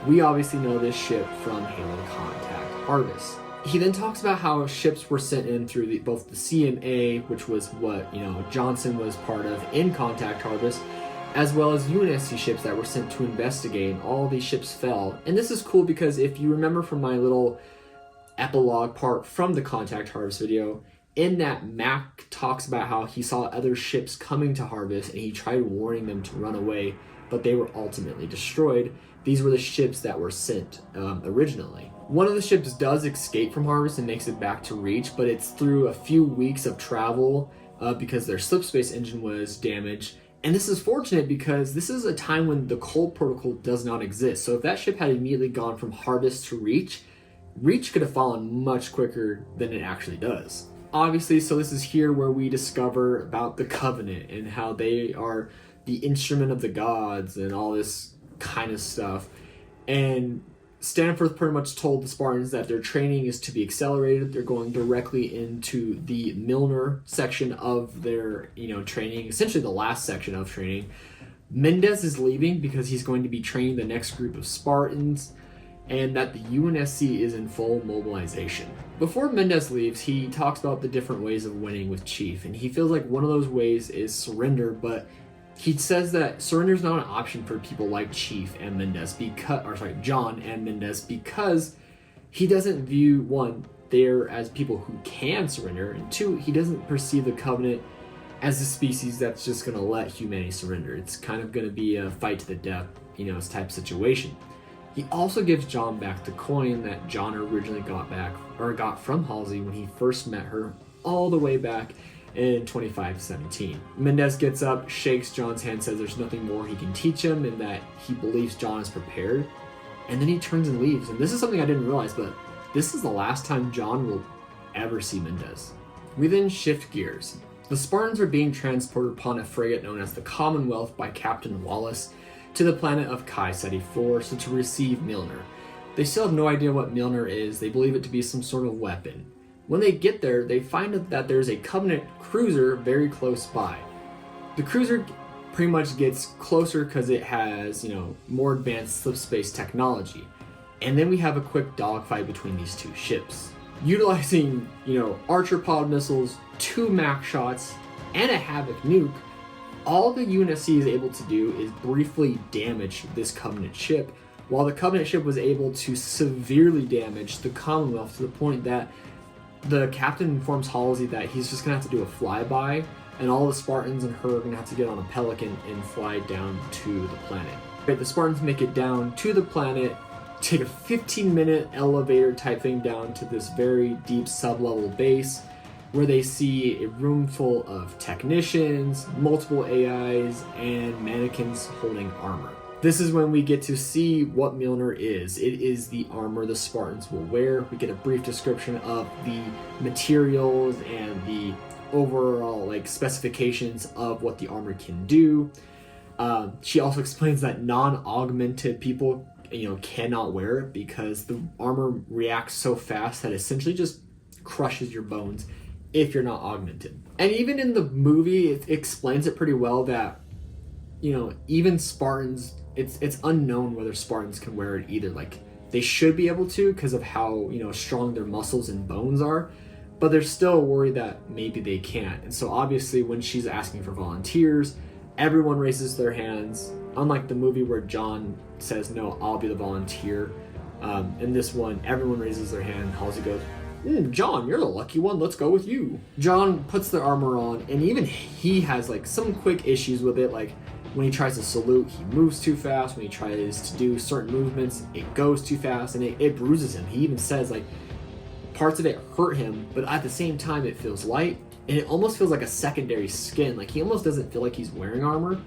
We obviously know this ship from Halo Contact Harvest. He then talks about how ships were sent in through both the CMA, which was what Johnson was part of in Contact Harvest, as well as UNSC ships that were sent to investigate, and all these ships fell. And this is cool because if you remember from my little epilogue part from the Contact Harvest video, in that Mac talks about how he saw other ships coming to Harvest and he tried warning them to run away, but they were ultimately destroyed. These were the ships that were sent originally. One of the ships does escape from Harvest and makes it back to Reach, but it's through a few weeks of travel because their slipspace engine was damaged. And this is fortunate because this is a time when the Cold Protocol does not exist. So if that ship had immediately gone from Harvest to Reach, Reach could have fallen much quicker than it actually does. Obviously, so this is here where we discover about the Covenant and how they are the instrument of the gods and all this kind of stuff. And Stanforth pretty much told the Spartans that their training is to be accelerated. They're going directly into the Milner section of their, training, essentially the last section of training. Mendez is leaving because he's going to be training the next group of Spartans, and that the UNSC is in full mobilization. Before Mendez leaves, he talks about the different ways of winning with Chief, and he feels like one of those ways is surrender, but he says that surrender is not an option for people like Chief and Mendez John and Mendez, because he doesn't view, one, they're as people who can surrender, and two, he doesn't perceive the Covenant as a species that's just going to let humanity surrender. It's kind of going to be a fight to the death, type situation. He also gives John back the coin that John originally got from Halsey when he first met her all the way back in 2517. Mendez gets up, shakes John's hand, says there's nothing more he can teach him and that he believes John is prepared. And then he turns and leaves. And this is something I didn't realize, but this is the last time John will ever see Mendez. We then shift gears. The Spartans are being transported upon a frigate known as the Commonwealth by Captain Wallace to the planet of Kai Ceti 4 so to receive Milner. They still have no idea what Milner is. They believe it to be some sort of weapon. When they get there, they find out that there's a Covenant cruiser very close by. The cruiser pretty much gets closer because it has, more advanced slipspace technology. And then we have a quick dogfight between these two ships. Utilizing, Archer pod missiles, 2 Mac shots, and a Havoc nuke, all the UNSC is able to do is briefly damage this Covenant ship, while the Covenant ship was able to severely damage the Commonwealth to the point that the captain informs Halsey that he's just going to have to do a flyby, and all the Spartans and her are going to have to get on a Pelican and fly down to the planet. Right, the Spartans make it down to the planet, take a 15-minute elevator type thing down to this very deep sub-level base, where they see a room full of technicians, multiple AIs, and mannequins holding armor. This is when we get to see what Milner is. It is the armor the Spartans will wear. We get a brief description of the materials and the overall like specifications of what the armor can do. She also explains that non-augmented people, cannot wear it because the armor reacts so fast that it essentially just crushes your bones if you're not augmented. And even in the movie, it explains it pretty well that, even Spartans, it's unknown whether Spartans can wear it either. Like, they should be able to because of how, strong their muscles and bones are, but they're still worried that maybe they can't. And so obviously when she's asking for volunteers, everyone raises their hands. Unlike the movie where John says, no, I'll be the volunteer. In this one, everyone raises their hand. Halsey goes, John, you're the lucky one. Let's go with you. John puts the armor on, and even he has like some quick issues with it. Like when he tries to salute, he moves too fast. When he tries to do certain movements, it goes too fast, and it bruises him. He even says like parts of it hurt him, but at the same time, it feels light, and it almost feels like a secondary skin. Like he almost doesn't feel like he's wearing armor,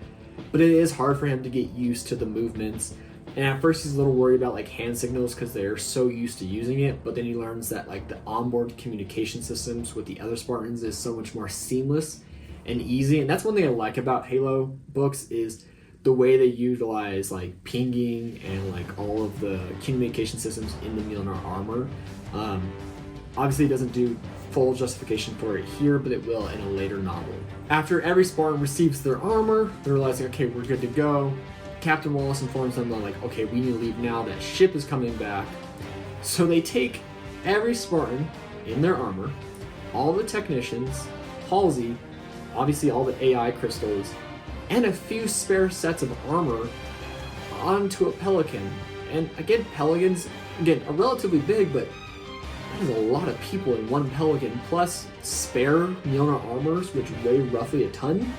but it is hard for him to get used to the movements. And at first he's a little worried about like hand signals because they're so used to using it, but then he learns that like the onboard communication systems with the other Spartans is so much more seamless and easy. And that's one thing I like about Halo books is the way they utilize like pinging and like all of the communication systems in the Mjolnir armor. Obviously it doesn't do full justification for it here, but it will in a later novel. After every Spartan receives their armor, they're realizing, okay, we're good to go. Captain Wallace informs them that like, okay, we need to leave now, that ship is coming back. So they take every Spartan in their armor, all the technicians, Halsey, obviously all the AI crystals, and a few spare sets of armor onto a Pelican. And again, Pelicans, are relatively big, but that is a lot of people in one Pelican, plus spare Mjolnir armors, which weigh roughly a ton.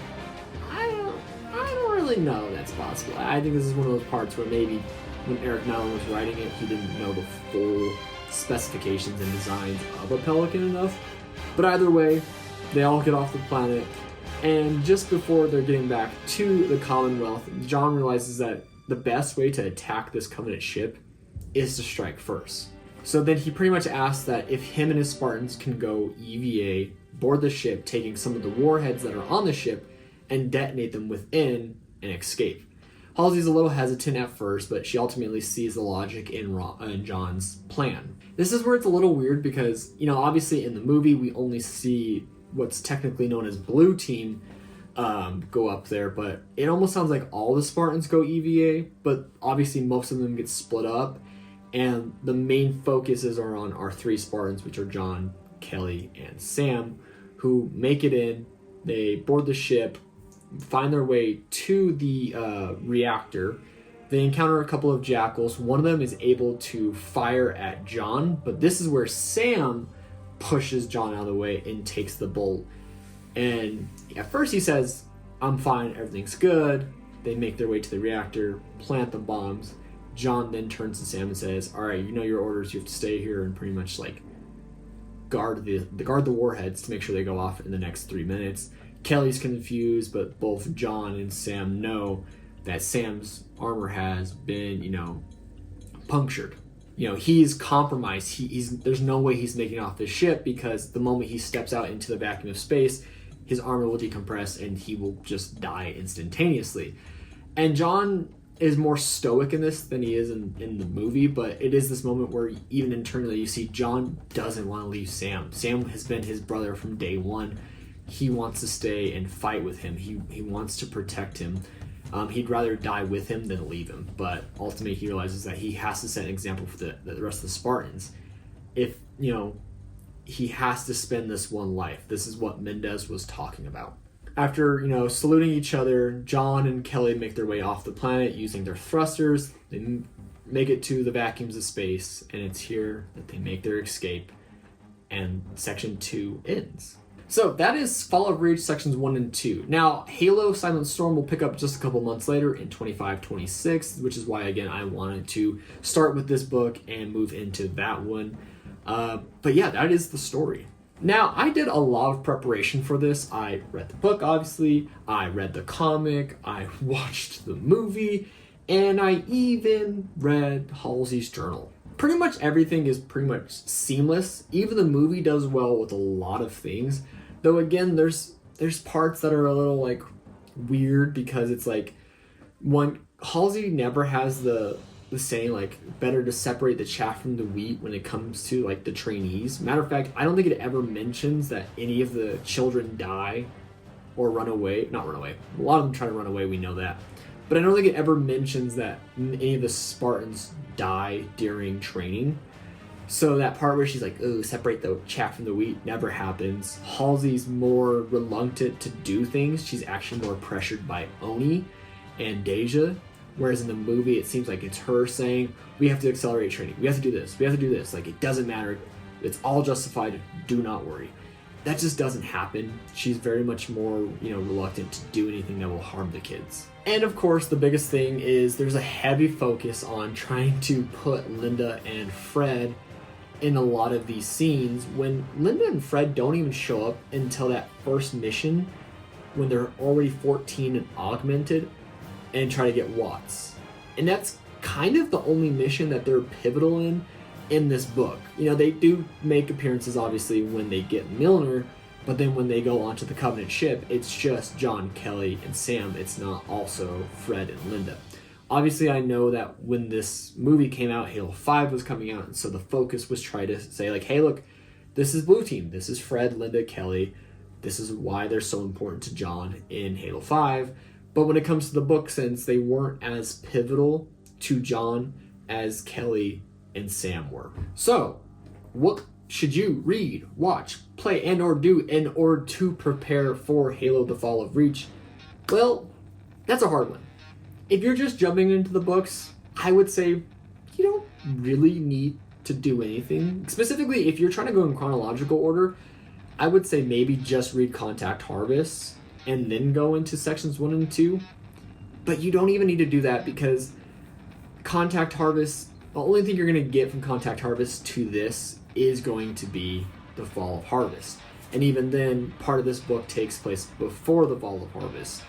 I don't really know that's possible. I think this is one of those parts where maybe when Eric Nylund was writing it, he didn't know the full specifications and designs of a Pelican enough. But either way, they all get off the planet, and just before they're getting back to the Commonwealth, John realizes that the best way to attack this Covenant ship is to strike first. So then he pretty much asks that if him and his Spartans can go EVA, board the ship, taking some of the warheads that are on the ship, and detonate them within and escape. Halsey's a little hesitant at first, but she ultimately sees the logic in John's plan. This is where it's a little weird because, obviously in the movie we only see what's technically known as Blue Team go up there, but it almost sounds like all the Spartans go EVA, but obviously most of them get split up, and the main focuses are on our three Spartans, which are John, Kelly, and Sam, who make it in. They board the ship, find their way to the reactor. They encounter a couple of jackals. One of them is able to fire at John, but this is where Sam pushes John out of the way and takes the bolt. And at first he says, I'm fine, everything's good. They make their way to the reactor, plant the bombs. John then turns to Sam and says, all right, your orders, you have to stay here and pretty much like guard the warheads to make sure they go off in the next 3 minutes. Kelly's confused, but both John and Sam know that Sam's armor has been, punctured. He's compromised. There's no way he's making off this ship because the moment he steps out into the vacuum of space, his armor will decompress and he will just die instantaneously. And John is more stoic in this than he is in the movie, but it is this moment where even internally you see John doesn't want to leave Sam. Sam has been his brother from day one. He wants to stay and fight with him. He wants to protect him. He'd rather die with him than leave him, but ultimately he realizes that he has to set an example for the rest of the Spartans. If, he has to spend this one life. This is what Mendez was talking about. After, saluting each other, John and Kelly make their way off the planet using their thrusters. They make it to the vacuums of space, and it's here that they make their escape, and Section 2 ends. So that is Fall of Reach Sections 1 and 2. Now, Halo Silent Storm will pick up just a couple months later in 25-26, which is why, again, I wanted to start with this book and move into that one. But yeah, that is the story. Now, I did a lot of preparation for this. I read the book, obviously. I read the comic. I watched the movie. And I even read Halsey's journal. Pretty much everything is pretty much seamless. Even the movie does well with a lot of things. Though again, there's parts that are a little like weird because it's like Halsey never has the saying like better to separate the chaff from the wheat when it comes to like the trainees. Matter of fact, I don't think it ever mentions that any of the children die or run away. Not run away. A lot of them try to run away, we know that. But I don't think it ever mentions that any of the Spartans die during training. So that part where she's like, oh, separate the chaff from the wheat never happens. Halsey's more reluctant to do things. She's actually more pressured by Oni and Deja. Whereas in the movie, it seems like it's her saying, we have to accelerate training. We have to do this. We have to do this. Like, it doesn't matter. It's all justified. Do not worry. That just doesn't happen. She's very much more, reluctant to do anything that will harm the kids. And of course, the biggest thing is there's a heavy focus on trying to put Linda and Fred in a lot of these scenes when Linda and Fred don't even show up until that first mission when they're already 14 and augmented and try to get Watts. And that's kind of the only mission that they're pivotal in this book. They do make appearances obviously when they get Milner, but then when they go onto the Covenant ship, it's just John, Kelly, and Sam. It's not also Fred and Linda. Obviously, I know that when this movie came out, Halo 5 was coming out, and so the focus was try to say like, hey, look, this is Blue Team. This is Fred, Linda, Kelly. This is why they're so important to John in Halo 5. But when it comes to the book, since they weren't as pivotal to John as Kelly and Sam were. So, what should you read, watch, play, and or do in order to prepare for Halo the Fall of Reach? Well, that's a hard one. If you're just jumping into the books, I would say you don't really need to do anything. Specifically, if you're trying to go in chronological order, I would say maybe just read Contact Harvest and then go into sections 1 and 2. But you don't even need to do that because Contact Harvest, the only thing you're going to get from Contact Harvest to this is going to be the Fall of Harvest. And even then, part of this book takes place before the Fall of Harvest.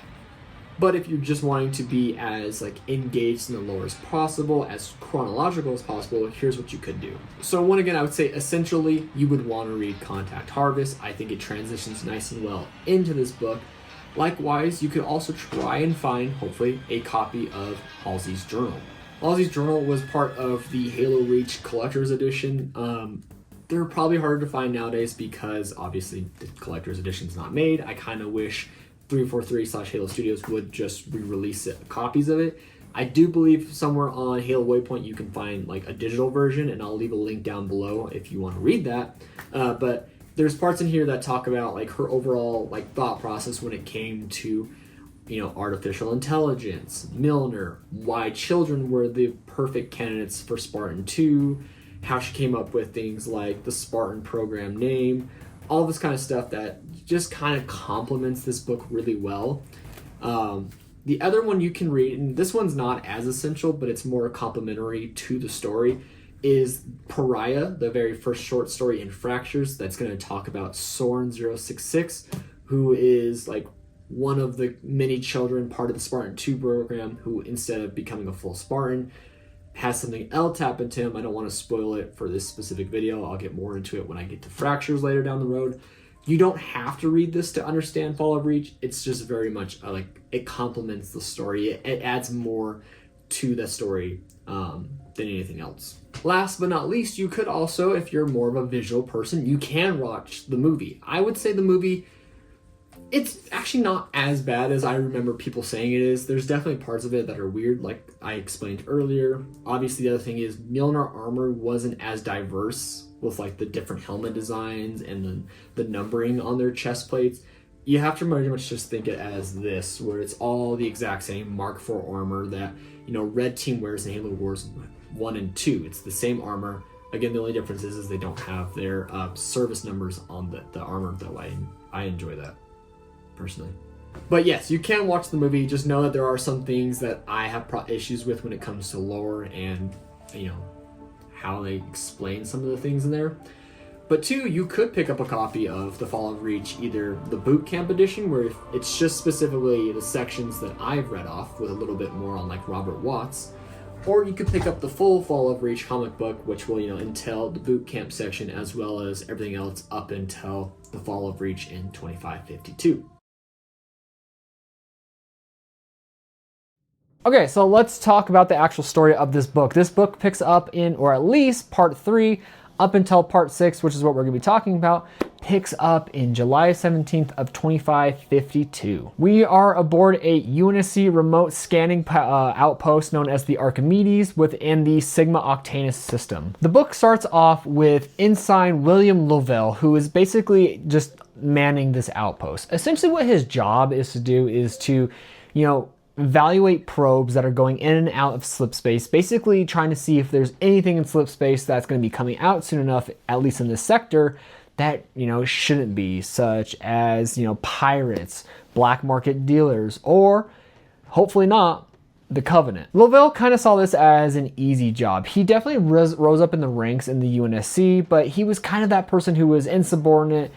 But if you're just wanting to be as engaged in the lore as possible, as chronological as possible, here's what you could do. So one again, I would say essentially you would want to read Contact Harvest. I think it transitions nice and well into this book. Likewise, you could also try and find, hopefully, a copy of Halsey's Journal. Halsey's Journal was part of the Halo Reach Collector's Edition. They're probably harder to find nowadays because obviously the Collector's Edition's not made. I kind of wish 343/Halo Studios would just re-release copies of it. I do believe somewhere on Halo Waypoint you can find a digital version, and I'll leave a link down below if you want to read that. But there's parts in here that talk about her overall thought process when it came to artificial intelligence, Milner, why children were the perfect candidates for Spartan 2, how she came up with things like the Spartan program name, all this kind of stuff that just kind of complements this book really well. The other one you can read, and this one's not as essential, but it's more complementary to the story, is Pariah, the very first short story in Fractures that's going to talk about Soren 066, who is one of the many children part of the Spartan 2 program who, instead of becoming a full Spartan, has something else happen to him. I don't want to spoil it for this specific video. I'll get more into it when I get to Fractures later down the road. You don't have to read this to understand Fall of Reach. It's just very much it complements the story. It adds more to the story than anything else. Last but not least, you could also, if you're more of a visual person, you can watch the movie. I would say the movie, it's actually not as bad as I remember people saying it is. There's definitely parts of it that are weird, like I explained earlier. Obviously, the other thing is Mjolnir armor wasn't as diverse with the different helmet designs and then the numbering on their chest plates. You have to pretty much just think it as this, where it's all the exact same Mark IV armor that Red Team wears in Halo Wars 1 and 2. It's the same armor. Again, the only difference is they don't have their service numbers on the armor, though I enjoy that personally. But yes, you can watch the movie. Just know that there are some things that I have issues with when it comes to lore and how they explain some of the things in there. But two, you could pick up a copy of The Fall of Reach, either the boot camp edition, where it's just specifically the sections that I've read off with a little bit more on Robert Watts, or you could pick up the full Fall of Reach comic book, which will, entail the boot camp section as well as everything else up until the Fall of Reach in 2552. Okay, so let's talk about the actual story of this book. This book picks up in, or at least part 3, up until part 6, which is what we're going to be talking about, picks up in July 17th of 2552. We are aboard a UNSC remote scanning outpost known as the Archimedes within the Sigma Octanus system. The book starts off with Ensign William Lovell, who is basically just manning this outpost. Essentially what his job is to do is to, evaluate probes that are going in and out of slip space, basically trying to see if there's anything in slip space that's going to be coming out soon enough, at least in this sector, that, shouldn't be, such as, pirates, black market dealers, or hopefully not, the Covenant. Lovell kind of saw this as an easy job. He definitely rose up in the ranks in the UNSC, but he was kind of that person who was insubordinate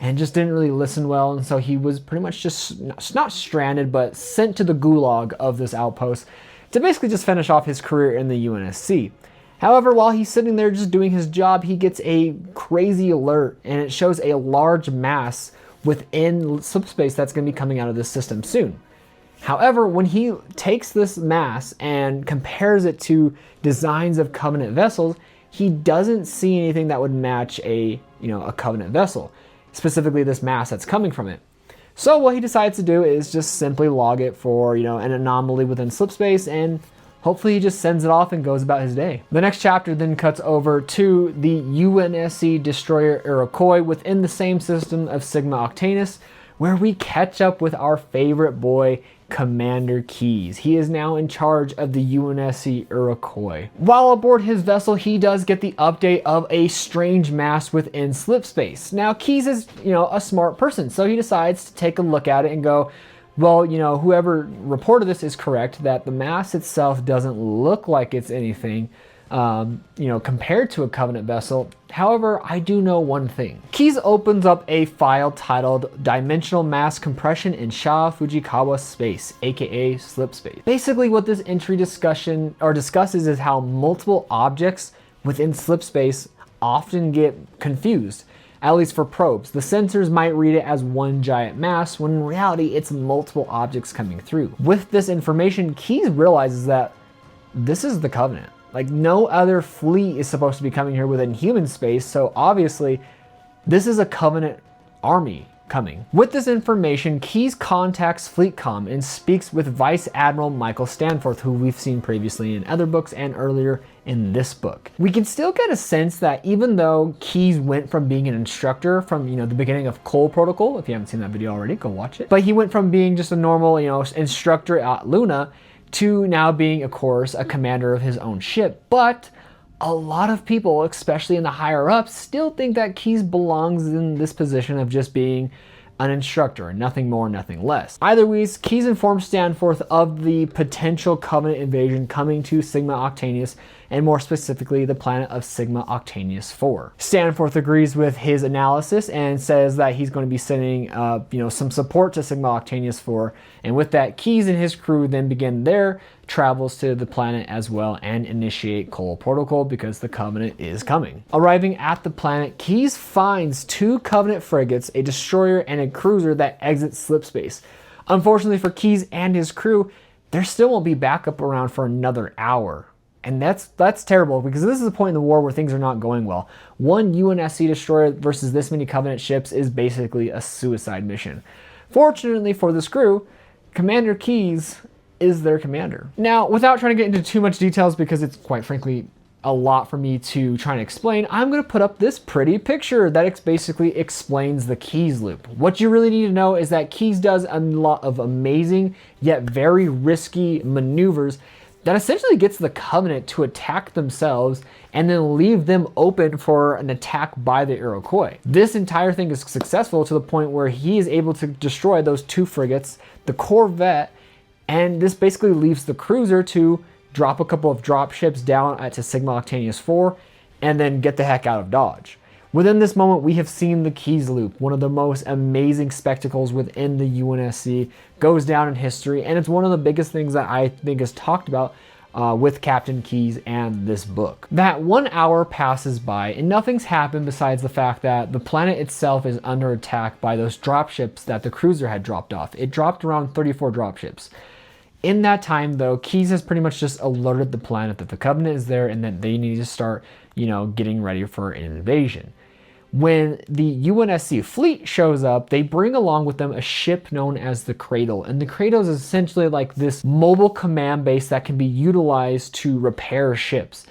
and just didn't really listen well, and so he was pretty much just not stranded, but sent to the gulag of this outpost to basically just finish off his career in the UNSC. However, while he's sitting there just doing his job, he gets a crazy alert, and it shows a large mass within slip space that's going to be coming out of this system soon. However, when he takes this mass and compares it to designs of Covenant vessels, he doesn't see anything that would match a Covenant vessel, specifically this mass that's coming from it. So what he decides to do is just simply log it for, an anomaly within slip space, and hopefully he just sends it off and goes about his day. The next chapter then cuts over to the UNSC destroyer Iroquois within the same system of Sigma Octanus, where we catch up with our favorite boy, Commander Keyes. He is now in charge of the UNSC Iroquois. While aboard his vessel, he does get the update of a strange mass within slip space. Now, Keyes is, a smart person, so he decides to take a look at it and go, well, whoever reported this is correct, that the mass itself doesn't look like it's anything, compared to a Covenant vessel. However, I do know one thing. Keyes opens up a file titled Dimensional Mass Compression in Sha Fujikawa Space, aka Slip Space. Basically what this entry discusses is how multiple objects within slip space often get confused. At least for probes. The sensors might read it as one giant mass, when in reality it's multiple objects coming through. With this information, Keyes realizes that this is the Covenant. Like, no other fleet is supposed to be coming here within human space, so obviously this is a Covenant army coming. With this information, Keyes contacts FleetCom and speaks with Vice Admiral Michael Stanforth, who we've seen previously in other books and earlier in this book. We can still get a sense that even though Keyes went from being an instructor from, the beginning of Cole Protocol, if you haven't seen that video already, go watch it. But he went from being just a normal, instructor at Luna to now being, of course, a commander of his own ship. But a lot of people, especially in the higher ups, still think that Keyes belongs in this position of just being an instructor, nothing more, nothing less. Either ways, Keyes informs Stanforth of the potential Covenant invasion coming to Sigma Octanus, and more specifically, the planet of Sigma Octanus 4. Stanforth agrees with his analysis and says that he's going to be sending, some support to Sigma Octanus 4, and with that, Keyes and his crew then begin their travels to the planet as well and initiate Cole Protocol because the Covenant is coming. Arriving at the planet, Keyes finds 2 Covenant frigates, a destroyer, and a cruiser that exit slip space. Unfortunately for Keyes and his crew, there still won't be backup around for another hour. And that's terrible, because this is a point in the war where things are not going well. One UNSC destroyer versus this many Covenant ships is basically a suicide mission. Fortunately for this crew, Commander Keyes is their commander. Now, without trying to get into too much details, because it's quite frankly a lot for me to try and explain, I'm going to put up this pretty picture that basically explains the Keyes loop. What you really need to know is that Keyes does a lot of amazing yet very risky maneuvers that essentially gets the Covenant to attack themselves and then leave them open for an attack by the Iroquois. This entire thing is successful to the point where he is able to destroy those 2 frigates, the corvette, and this basically leaves the cruiser to drop a couple of drop ships down to Sigma Octanus 4 and then get the heck out of Dodge. Within this moment, we have seen the Keyes loop, one of the most amazing spectacles within the UNSC, goes down in history, and it's one of the biggest things that I think is talked about with Captain Keyes and this book. That 1 hour passes by and nothing's happened besides the fact that the planet itself is under attack by those dropships that the cruiser had dropped off. It dropped around 34 dropships. In that time, though, Keyes has pretty much just alerted the planet that the Covenant is there and that they need to start, getting ready for an invasion. When the UNSC fleet shows up, they bring along with them a ship known as the Cradle. And the Cradle is essentially like this mobile command base that can be utilized to repair ships.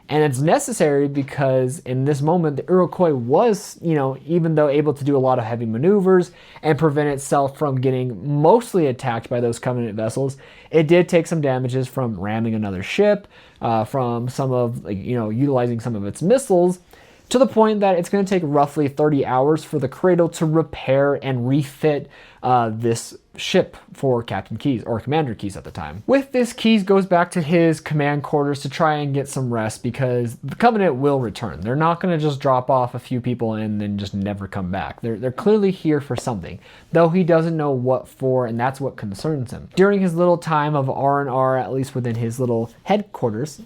And it's necessary because in this moment, the Iroquois was, even though able to do a lot of heavy maneuvers and prevent itself from getting mostly attacked by those Covenant vessels, it did take some damages from ramming another ship, from some of, utilizing some of its missiles, to the point that it's going to take roughly 30 hours for the Cradle to repair and refit this ship for Captain Keyes, or Commander Keyes at the time. With this, Keyes goes back to his command quarters to try and get some rest because the Covenant will return. They're not going to just drop off a few people and then just never come back. They're clearly here for something, though he doesn't know what for, and that's what concerns him. During his little time of R&R, at least within his little headquarters,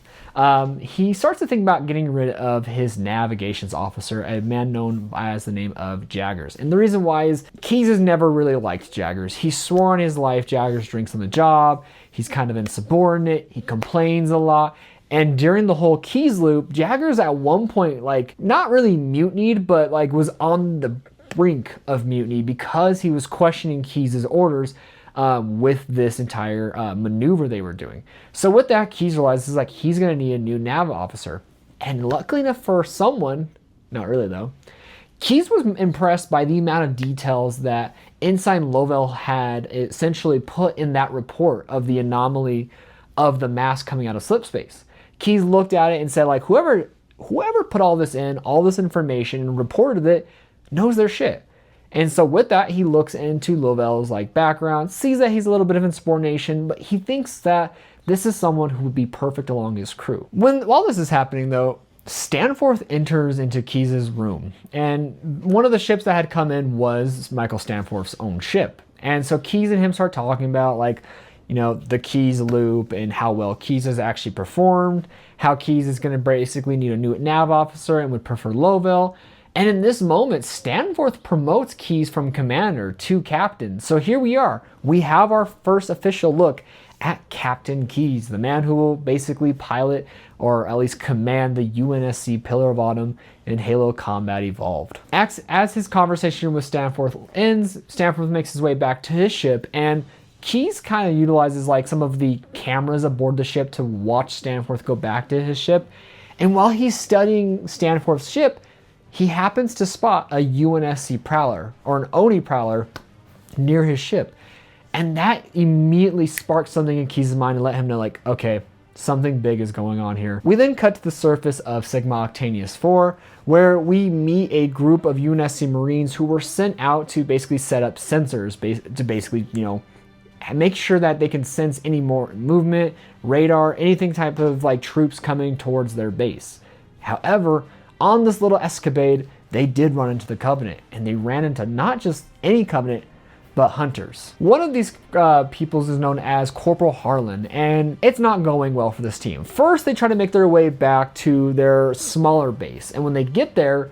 he starts to think about getting rid of his navigations officer, a man known as the name of Jaggers. And the reason why is Keyes has never really liked Jaggers. He swore on his life Jaggers drinks on the job. He's kind of insubordinate. He complains a lot. And during the whole Keyes loop, Jaggers at one point, not really mutinied, but was on the brink of mutiny because he was questioning Keyes' orders with this entire maneuver they were doing. So with that, Keyes realizes he's going to need a new nav officer. And luckily enough for someone, not really though, Keyes was impressed by the amount of details that Ensign Lovell had essentially put in that report of the anomaly of the mass coming out of slipspace. Keyes looked at it and said, whoever put all this in, all this information, and reported it, knows their shit. And so with that, he looks into Lovell's background, sees that he's a little bit of insubordination, but he thinks that this is someone who would be perfect along his crew. While this is happening though, Stanforth enters into Keyes' room, and one of the ships that had come in was Michael Stanforth's own ship. And so Keyes and him start talking about the Keyes loop and how well Keyes has actually performed, how Keyes is going to basically need a new nav officer and would prefer Lovell. And in this moment, Stanforth promotes Keyes from commander to captain. So here we are. We have our first official look at Captain Keyes, the man who will basically pilot or at least command the UNSC Pillar of Autumn in Halo Combat Evolved. As his conversation with Stanforth ends, Stanforth makes his way back to his ship, and Keyes kind of utilizes some of the cameras aboard the ship to watch Stanforth go back to his ship. And while he's studying Stanforth's ship, he happens to spot a UNSC Prowler, or an Oni Prowler, near his ship. And that immediately sparked something in Keyes' mind and let him know, okay, something big is going on here. We then cut to the surface of Sigma Octanius 4, where we meet a group of UNSC Marines who were sent out to basically set up sensors, to basically, make sure that they can sense any more movement, radar, anything type of troops coming towards their base. However, on this little escapade, they did run into the Covenant, and they ran into not just any Covenant, but hunters. One of these peoples is known as Corporal Harlan, and it's not going well for this team. First, they try to make their way back to their smaller base, and when they get there,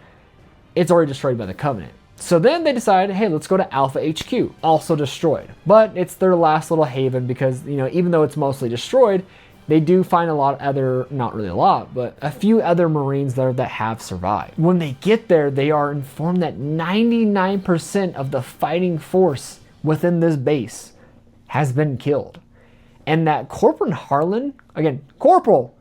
it's already destroyed by the Covenant. So then they decide, hey, let's go to Alpha HQ, also destroyed. But it's their last little haven because, even though it's mostly destroyed, they do find not really a lot, but a few other Marines there that have survived. When they get there, they are informed that 99% of the fighting force within this base has been killed. And that Corporal Harlan, again, Corporal,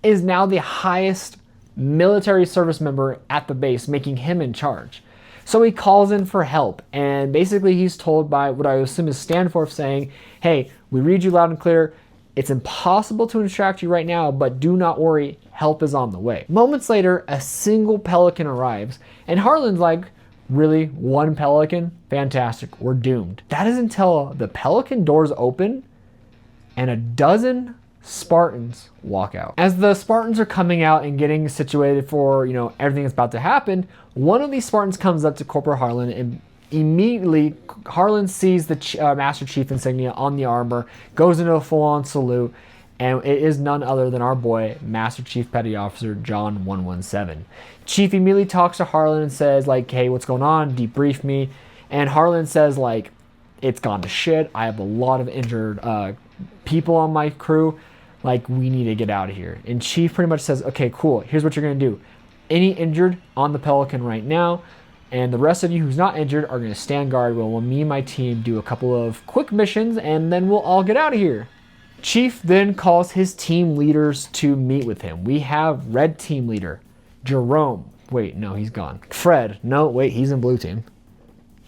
is now the highest military service member at the base, making him in charge. So he calls in for help, and basically he's told by what I assume is Stanforth saying, hey, we read you loud and clear. It's impossible to extract you right now, but do not worry, help is on the way. Moments later, a single Pelican arrives, and Harlan's like, really? One Pelican? Fantastic, we're doomed. That is until the Pelican doors open, and a dozen Spartans walk out. As the Spartans are coming out and getting situated for, everything that's about to happen, one of these Spartans comes up to Corporal Harlan, and immediately Harlan sees the Master Chief insignia on the armor, goes into a full-on salute, And it is none other than our boy, Master Chief Petty Officer John 117. Chief immediately talks to Harlan and says, like, hey, what's going on? Debrief me. And Harlan says, like, it's gone to shit. I have a lot of injured people on my crew. Like, we need to get out of here. And Chief pretty much says, okay, cool. Here's what you're going to do. Any injured on the Pelican right now, and the rest of you who's not injured are going to stand guard while me and my team do a couple of quick missions, and then we'll all get out of here. Chief then calls his team leaders to meet with him. We have Red Team Leader, Jerome. Wait, no, he's gone. Fred. No, wait, he's in Blue Team.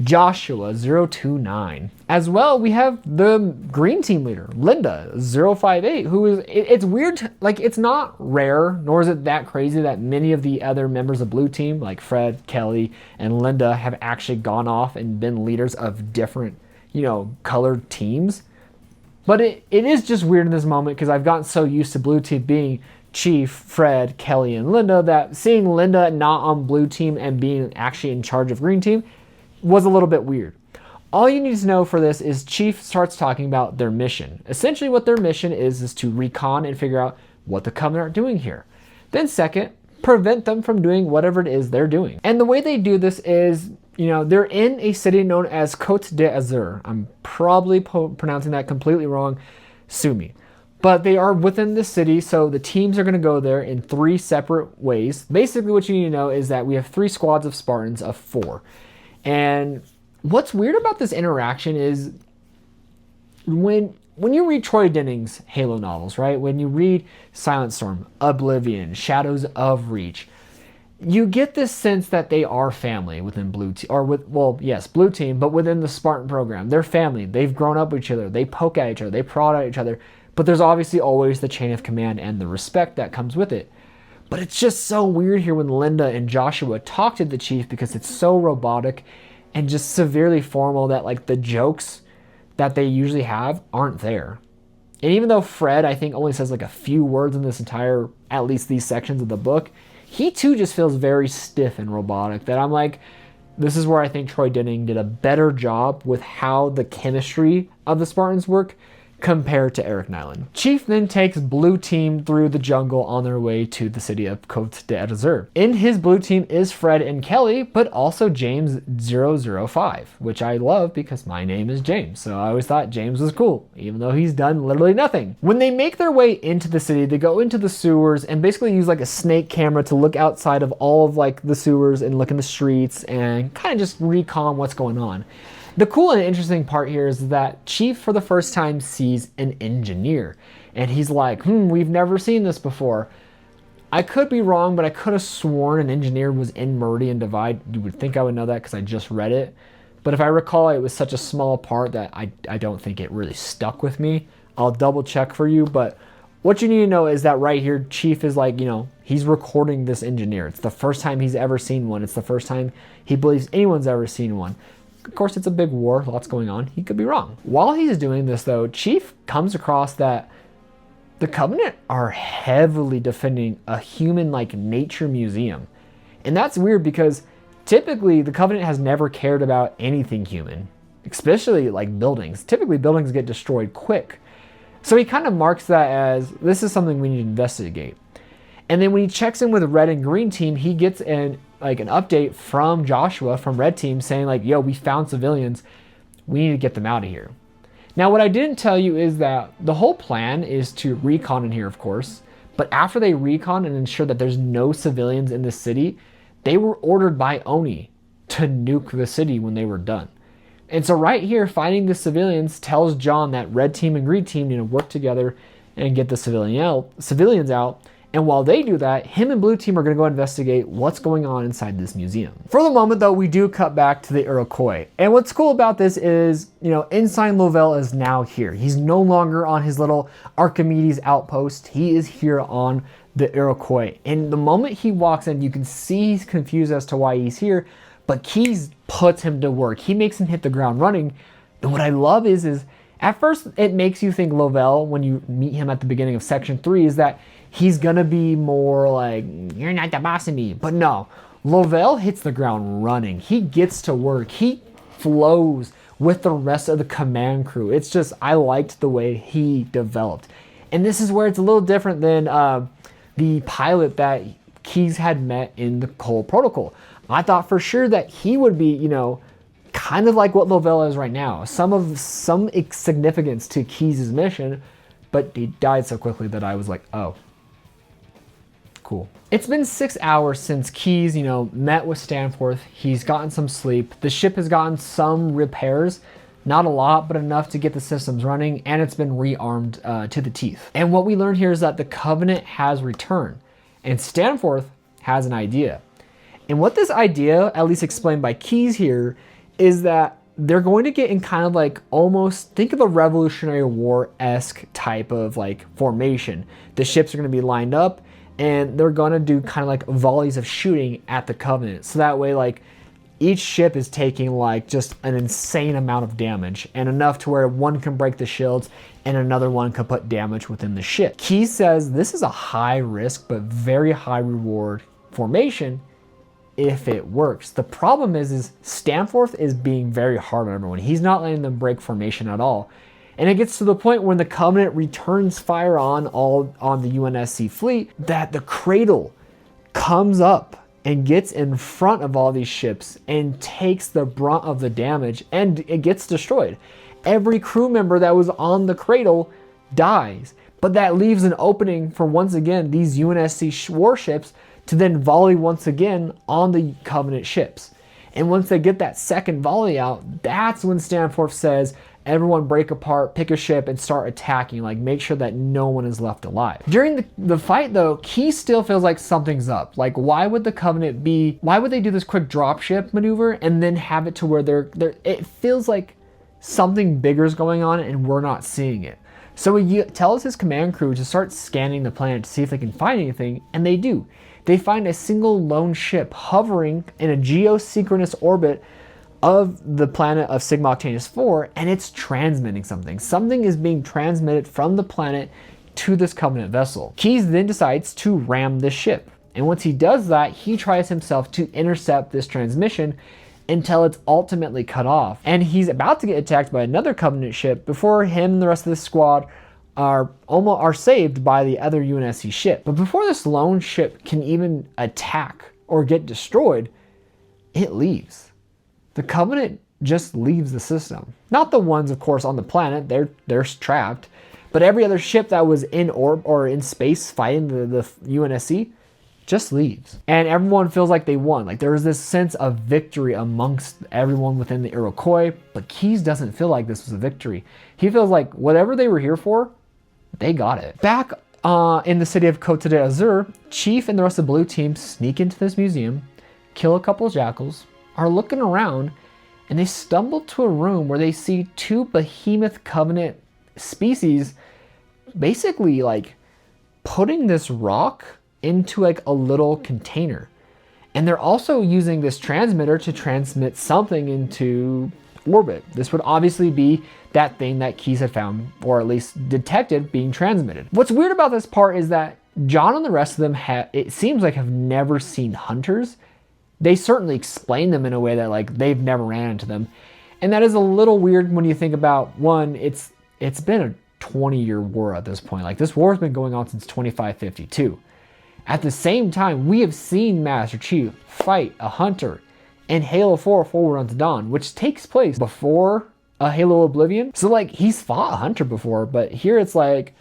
Joshua 029. As well, we have the Green Team Leader, Linda 058, who is, it's weird, like, it's not rare, nor is it that crazy that many of the other members of Blue Team, like Fred, Kelly, and Linda, have actually gone off and been leaders of different, colored teams. But it is just weird in this moment because I've gotten so used to Blue Team being Chief, Fred, Kelly, and Linda that seeing Linda not on Blue Team and being actually in charge of Green Team was a little bit weird. All you need to know for this is Chief starts talking about their mission. Essentially what their mission is to recon and figure out what the Covenant are doing here. Then second, prevent them from doing whatever it is they're doing. And the way they do this is, they're in a city known as Côte d'Azur. I'm probably pronouncing that completely wrong. Sue me. But they are within the city, so the teams are going to go there in 3 separate ways. Basically what you need to know is that we have 3 squads of Spartans of 4. And what's weird about this interaction is when you read Troy Denning's Halo novels, right? When you read Silent Storm, Oblivion, Shadows of Reach, you get this sense that they are family within Blue Team, Blue Team, but within the Spartan program. They're family. They've grown up with each other. They poke at each other. They prod at each other. But there's obviously always the chain of command and the respect that comes with it. But it's just so weird here when Linda and Joshua talk to the Chief because it's so robotic and just severely formal that like the jokes that they usually have aren't there. And even though Fred, I think, only says like a few words in this entire, at least these sections of the book, he too just feels very stiff and robotic that I'm like, this is where I think Troy Denning did a better job with how the chemistry of the Spartans work compared to Eric Nyland. Chief then takes Blue Team through the jungle on their way to the city of Côte d'Azur. In his Blue Team is Fred and Kelly, but also James 005, which I love because my name is James, so I always thought James was cool, even though he's done literally nothing. When they make their way into the city, they go into the sewers and basically use like a snake camera to look outside of all of like the sewers and look in the streets and kind of just recon what's going on. The cool and interesting part here is that Chief for the first time sees an engineer and he's like, we've never seen this before. I could be wrong, but I could have sworn an engineer was in Meridian Divide. You would think I would know that because I just read it. But if I recall, it was such a small part that I don't think it really stuck with me. I'll double check for you, but what you need to know is that right here, Chief is like, he's recording this engineer. It's the first time he's ever seen one. It's the first time he believes anyone's ever seen one. Of course, it's a big war, lots going on. He could be wrong. While he's doing this, though, Chief comes across that the Covenant are heavily defending a human-like nature museum. And that's weird because typically the Covenant has never cared about anything human, especially like buildings. Typically, buildings get destroyed quick. So he kind of marks that as, this is something we need to investigate. And then when he checks in with Red and Green Team, he gets an update from Joshua from Red Team saying like, yo, we found civilians. We need to get them out of here. Now, what I didn't tell you is that the whole plan is to recon in here, of course. But after they recon and ensure that there's no civilians in the city, they were ordered by Oni to nuke the city when they were done. And so right here, finding the civilians tells John that Red Team and Green Team need to work together and get the civilians out. And while they do that, him and Blue Team are going to go investigate what's going on inside this museum. For the moment, though, we do cut back to the Iroquois. And what's cool about this is, Ensign Lovell is now here. He's no longer on his little Archimedes outpost. He is here on the Iroquois. And the moment he walks in, you can see he's confused as to why he's here, but Keyes puts him to work. He makes him hit the ground running. And what I love is at first it makes you think Lovell, when you meet him at the beginning of section 3, is that he's gonna be more like, you're not the boss of me. But no, Lovell hits the ground running. He gets to work. He flows with the rest of the command crew. It's just, I liked the way he developed. And this is where it's a little different than the pilot that Keyes had met in the Cole Protocol. I thought for sure that he would be, you know, kind of like what Lovell is right now. Some significance to Keyes' mission, but he died so quickly that I was like, oh, cool. It's been 6 hours since Keyes, you know, met with Stanforth. He's gotten some sleep. The ship has gotten some repairs. Not a lot, but enough to get the systems running, and it's been rearmed to the teeth. And what we learned here is that the Covenant has returned, and Stanforth has an idea. And what this idea, at least explained by Keyes here, is that they're going to get in kind of like almost, think of a Revolutionary War-esque type of like formation. The ships are going to be lined up, and they're going to do kind of like volleys of shooting at the Covenant. So that way, like, each ship is taking like just an insane amount of damage, and enough to where one can break the shields and another one can put damage within the ship. Keyes says this is a high risk but very high reward formation if it works. The problem is Stanforth is being very hard on everyone. He's not letting them break formation at all. And it gets to the point when the Covenant returns fire on the UNSC fleet that the Cradle comes up and gets in front of all these ships and takes the brunt of the damage, and it gets destroyed. Every crew member that was on the Cradle dies, but that leaves an opening for, once again, these UNSC warships to then volley once again on the Covenant ships. And once they get that second volley out, that's when Stanforth says, everyone break apart, pick a ship, and start attacking. Like, make sure that no one is left alive. During the fight, though, Keyes still feels like something's up. Like, why would the Covenant why would they do this quick dropship maneuver and then have it to where it feels like something bigger is going on and we're not seeing it. So he tells his command crew to start scanning the planet to see if they can find anything, and they do. They find a single lone ship hovering in a geosynchronous orbit of the planet of Sigma Octanus 4, and it's transmitting something. Something is being transmitted from the planet to this Covenant vessel. Keyes then decides to ram this ship. And once he does that, he tries himself to intercept this transmission until it's ultimately cut off. And he's about to get attacked by another Covenant ship before him and the rest of the squad are saved by the other UNSC ship. But before this lone ship can even attack or get destroyed, it leaves. The Covenant just leaves the system. Not the ones, of course, on the planet. They're trapped. But every other ship that was in orb or in space fighting the UNSC just leaves. And everyone feels like they won. Like, there's this sense of victory amongst everyone within the Iroquois. But Keyes doesn't feel like this was a victory. He feels like whatever they were here for, they got it. Back in the city of Côte d'Azur, Chief and the rest of the Blue Team sneak into this museum, kill a couple of jackals, are looking around, and they stumble to a room where they see two behemoth Covenant species basically like putting this rock into like a little container. And they're also using this transmitter to transmit something into orbit. This would obviously be that thing that Keyes had found, or at least detected, being transmitted. What's weird about this part is that John and the rest of them it seems like have never seen hunters. They certainly explain them in a way that like they've never ran into them. And that is a little weird when you think about, one, it's been a 20-year war at this point. Like, this war has been going on since 2552. At the same time, we have seen Master Chief fight a hunter in Halo 4 Forward Unto Dawn, which takes place before a Halo Oblivion. So like, he's fought a hunter before, but here it's like,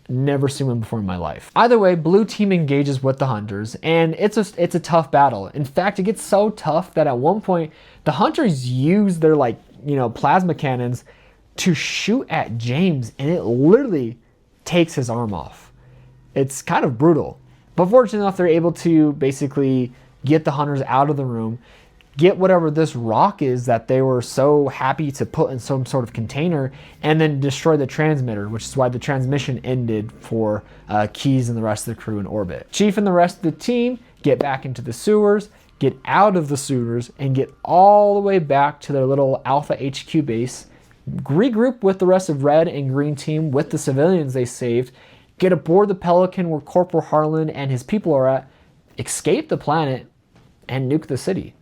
never seen one before in my life. Either way, Blue Team engages with the hunters, and it's a tough battle. In fact, it gets so tough that at one point the hunters use their plasma cannons to shoot at James, and it literally takes his arm off. It's kind of brutal. But fortunately enough, they're able to basically get the hunters out of the room, get whatever this rock is that they were so happy to put in some sort of container, and then destroy the transmitter, which is why the transmission ended for Keyes and the rest of the crew in orbit. Chief and the rest of the team get back into the sewers, get out of the sewers, and get all the way back to their little Alpha HQ base, regroup with the rest of Red and Green Team with the civilians they saved, get aboard the Pelican where Corporal Harlan and his people are at, escape the planet, and nuke the city.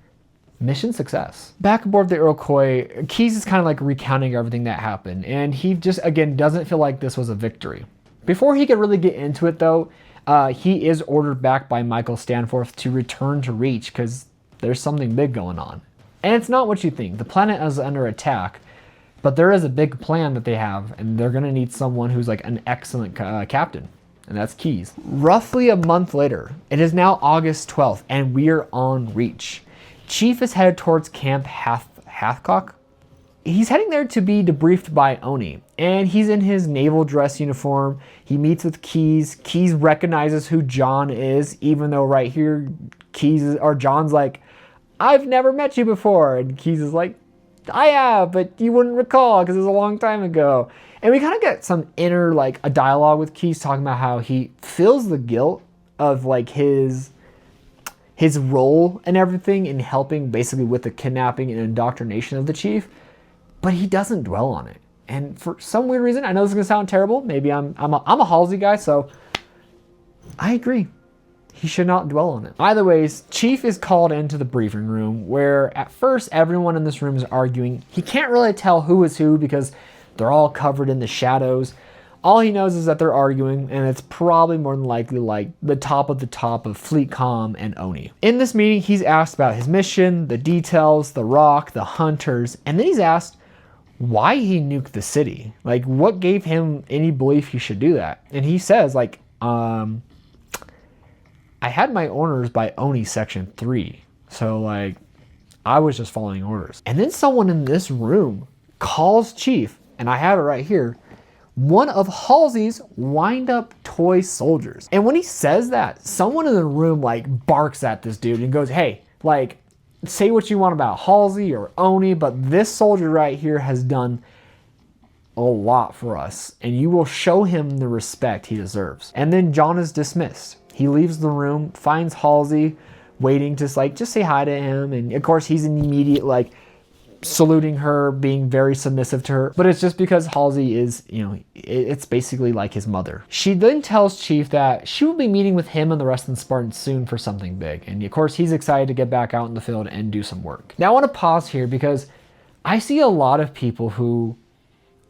Mission success. Back aboard the Iroquois, Keyes is kind of like recounting everything that happened, and he just, again, doesn't feel like this was a victory. Before he could really get into it though, he is ordered back by Michael Stanforth to return to Reach because there's something big going on. And it's not what you think. The planet is under attack, but there is a big plan that they have, and they're going to need someone who's like an excellent captain, and that's Keyes. Roughly a month later, it is now August 12th, and we are on Reach. Chief is headed towards Camp Hathcock. He's heading there to be debriefed by Oni, and he's in his naval dress uniform. He meets with Keyes. Keyes recognizes who John is, even though right here, John's like, I've never met you before. And Keyes is like, I have, but you wouldn't recall because it was a long time ago. And we kind of get some inner, like, a dialogue with Keyes talking about how he feels the guilt of, like, his role and everything in helping basically with the kidnapping and indoctrination of the chief, but he doesn't dwell on it. And for some weird reason, I know this is gonna sound terrible. Maybe I'm a Halsey guy, so I agree. He should not dwell on it. Either ways, Chief is called into the briefing room where at first everyone in this room is arguing. He can't really tell who is who because they're all covered in the shadows. All he knows is that they're arguing, and it's probably more than likely like the top of Fleet Comm and Oni. In this meeting, he's asked about his mission, the details, the rock, the hunters, and then he's asked why he nuked the city. Like, what gave him any belief he should do that? And he says, like, I had my orders by Oni Section 3. So, like, I was just following orders. And then someone in this room calls Chief, and I have it right here, one of Halsey's wind-up toy soldiers. And when he says that, someone in the room, like, barks at this dude and goes, hey, like, say what you want about Halsey or Oni, but this soldier right here has done a lot for us, and you will show him the respect he deserves. And then John is dismissed. He leaves the room, finds Halsey waiting to like just say hi to him, and of course he's immediate like saluting her, being very submissive to her. But it's just because Halsey is, you know, it's basically like his mother. She then tells Chief that she will be meeting with him and the rest of the Spartans soon for something big. And of course he's excited to get back out in the field and do some work. Now I want to pause here because I see a lot of people who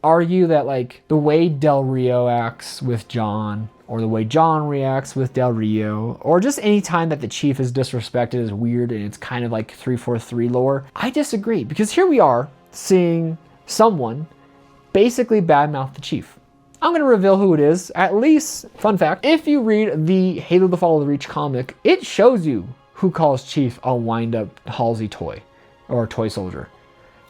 argue that like the way Del Rio acts with John, or the way John reacts with Del Rio, or just any time that the chief is disrespected is weird and it's kind of like 343 lore. I disagree, because here we are seeing someone basically badmouth the chief. I'm going to reveal who it is. At least, fun fact, if you read the Halo the Fall of the Reach comic, it shows you who calls Chief a wind-up Halsey toy, or toy soldier.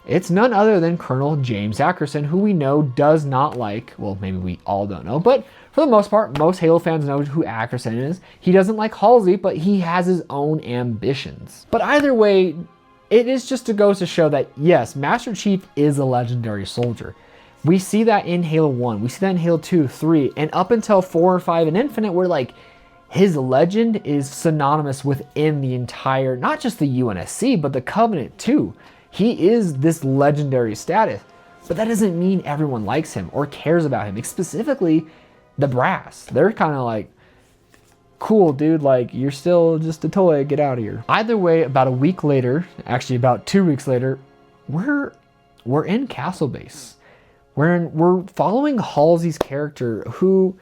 It's none other than Colonel James Ackerson, who we know does not like, well, maybe we all don't know, but for the most part, most Halo fans know who Ackerson is. He doesn't like Halsey, but he has his own ambitions. But either way, it is just to go to show that, yes, Master Chief is a legendary soldier. We see that in Halo 1, we see that in Halo 2, 3, and up until 4 or 5 and Infinite, where like his legend is synonymous within the entire, not just the UNSC, but the Covenant too. He is this legendary status, but that doesn't mean everyone likes him or cares about him. Specifically, the brass. They're kind of like, cool, dude, like, you're still just a toy, get out of here. Either way, about a week later, actually about 2 weeks later, we're in Castle Base. We're following Halsey's character, who,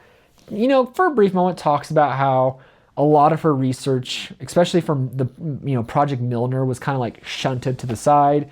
you know, for a brief moment talks about how a lot of her research, especially from the, you know, Project Milner, was kind of like shunted to the side.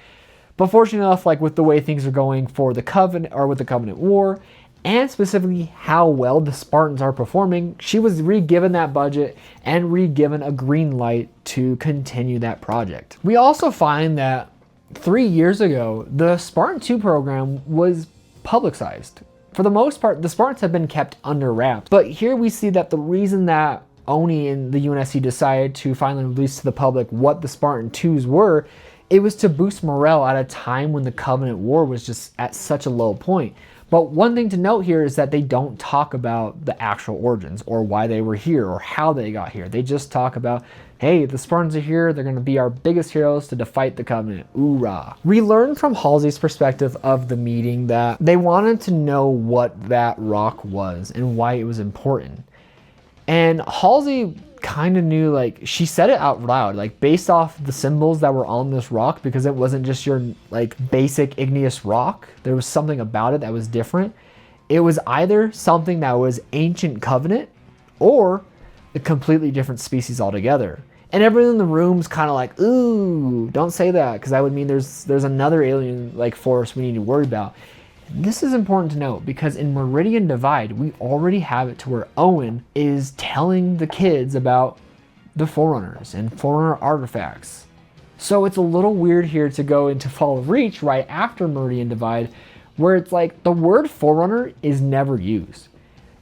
But fortunately enough, like with the way things are going for the Covenant, or with the Covenant War, and specifically how well the Spartans are performing, she was re-given that budget and re-given a green light to continue that project. We also find that 3 years ago, the Spartan 2 program was publicized. For the most part, the Spartans have been kept under wraps. But here we see that the reason that Oni and the UNSC decided to finally release to the public what the Spartan 2s were, it was to boost morale at a time when the Covenant War was just at such a low point. But one thing to note here is that they don't talk about the actual origins or why they were here or how they got here. They just talk about, hey, the Spartans are here. They're going to be our biggest heroes to fight the Covenant. Oorah. We learned from Halsey's perspective of the meeting that they wanted to know what that rock was and why it was important. And Halsey kind of knew, like, she said it out loud, like, based off the symbols that were on this rock, because it wasn't just your, like, basic igneous rock. There was something about it that was different. It was either something that was ancient covenant or a completely different species altogether. And everyone in the room's kind of like, ooh, don't say that, because that would mean there's another alien like force we need to worry about. And this is important to note because in Meridian Divide, we already have it to where Owen is telling the kids about the Forerunners and Forerunner artifacts. So it's a little weird here to go into Fall of Reach right after Meridian Divide, where it's like the word Forerunner is never used.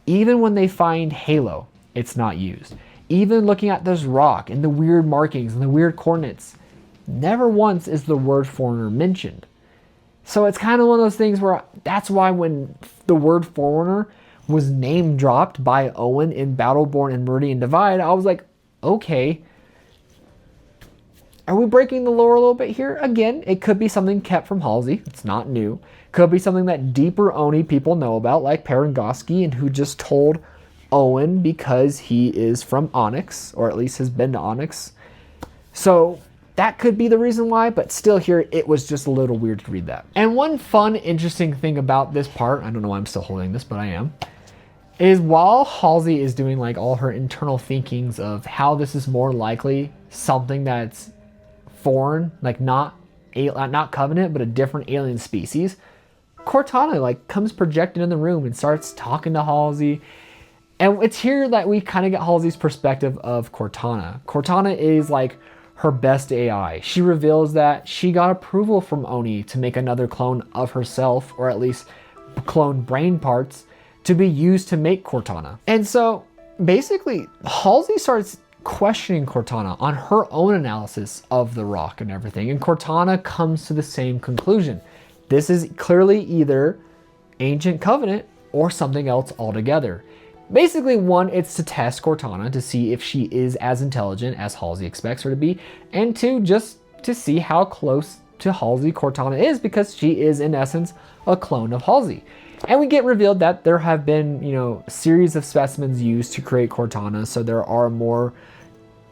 Even when they find Halo, it's not used. Even looking at this rock and the weird markings and the weird coordinates, never once is the word Forerunner mentioned. So it's kind of one of those things where that's why when the word Forerunner was name dropped by Owen in Battleborn and Meridian Divide, I was like, okay, are we breaking the lore a little bit here? Again, it could be something kept from Halsey. It's not new. Could be something that deeper Oni people know about, like Parangoski, and who just told Owen because he is from Onyx, or at least has been to Onyx. So that could be the reason why, but still here, it was just a little weird to read that. And one fun, interesting thing about this part, I don't know why I'm still holding this, but I am, is while Halsey is doing like all her internal thinkings of how this is more likely something that's foreign, like not Covenant, but a different alien species, Cortana like comes projected in the room and starts talking to Halsey. And it's here that we kind of get Halsey's perspective of Cortana. Cortana is like her best AI. She reveals that she got approval from Oni to make another clone of herself, or at least clone brain parts, to be used to make Cortana. And so basically, Halsey starts questioning Cortana on her own analysis of the rock and everything. And Cortana comes to the same conclusion. This is clearly either Ancient Covenant or something else altogether. Basically, one, it's to test Cortana to see if she is as intelligent as Halsey expects her to be, and two, just to see how close to Halsey Cortana is, because she is, in essence, a clone of Halsey. And we get revealed that there have been, a series of specimens used to create Cortana, so there are more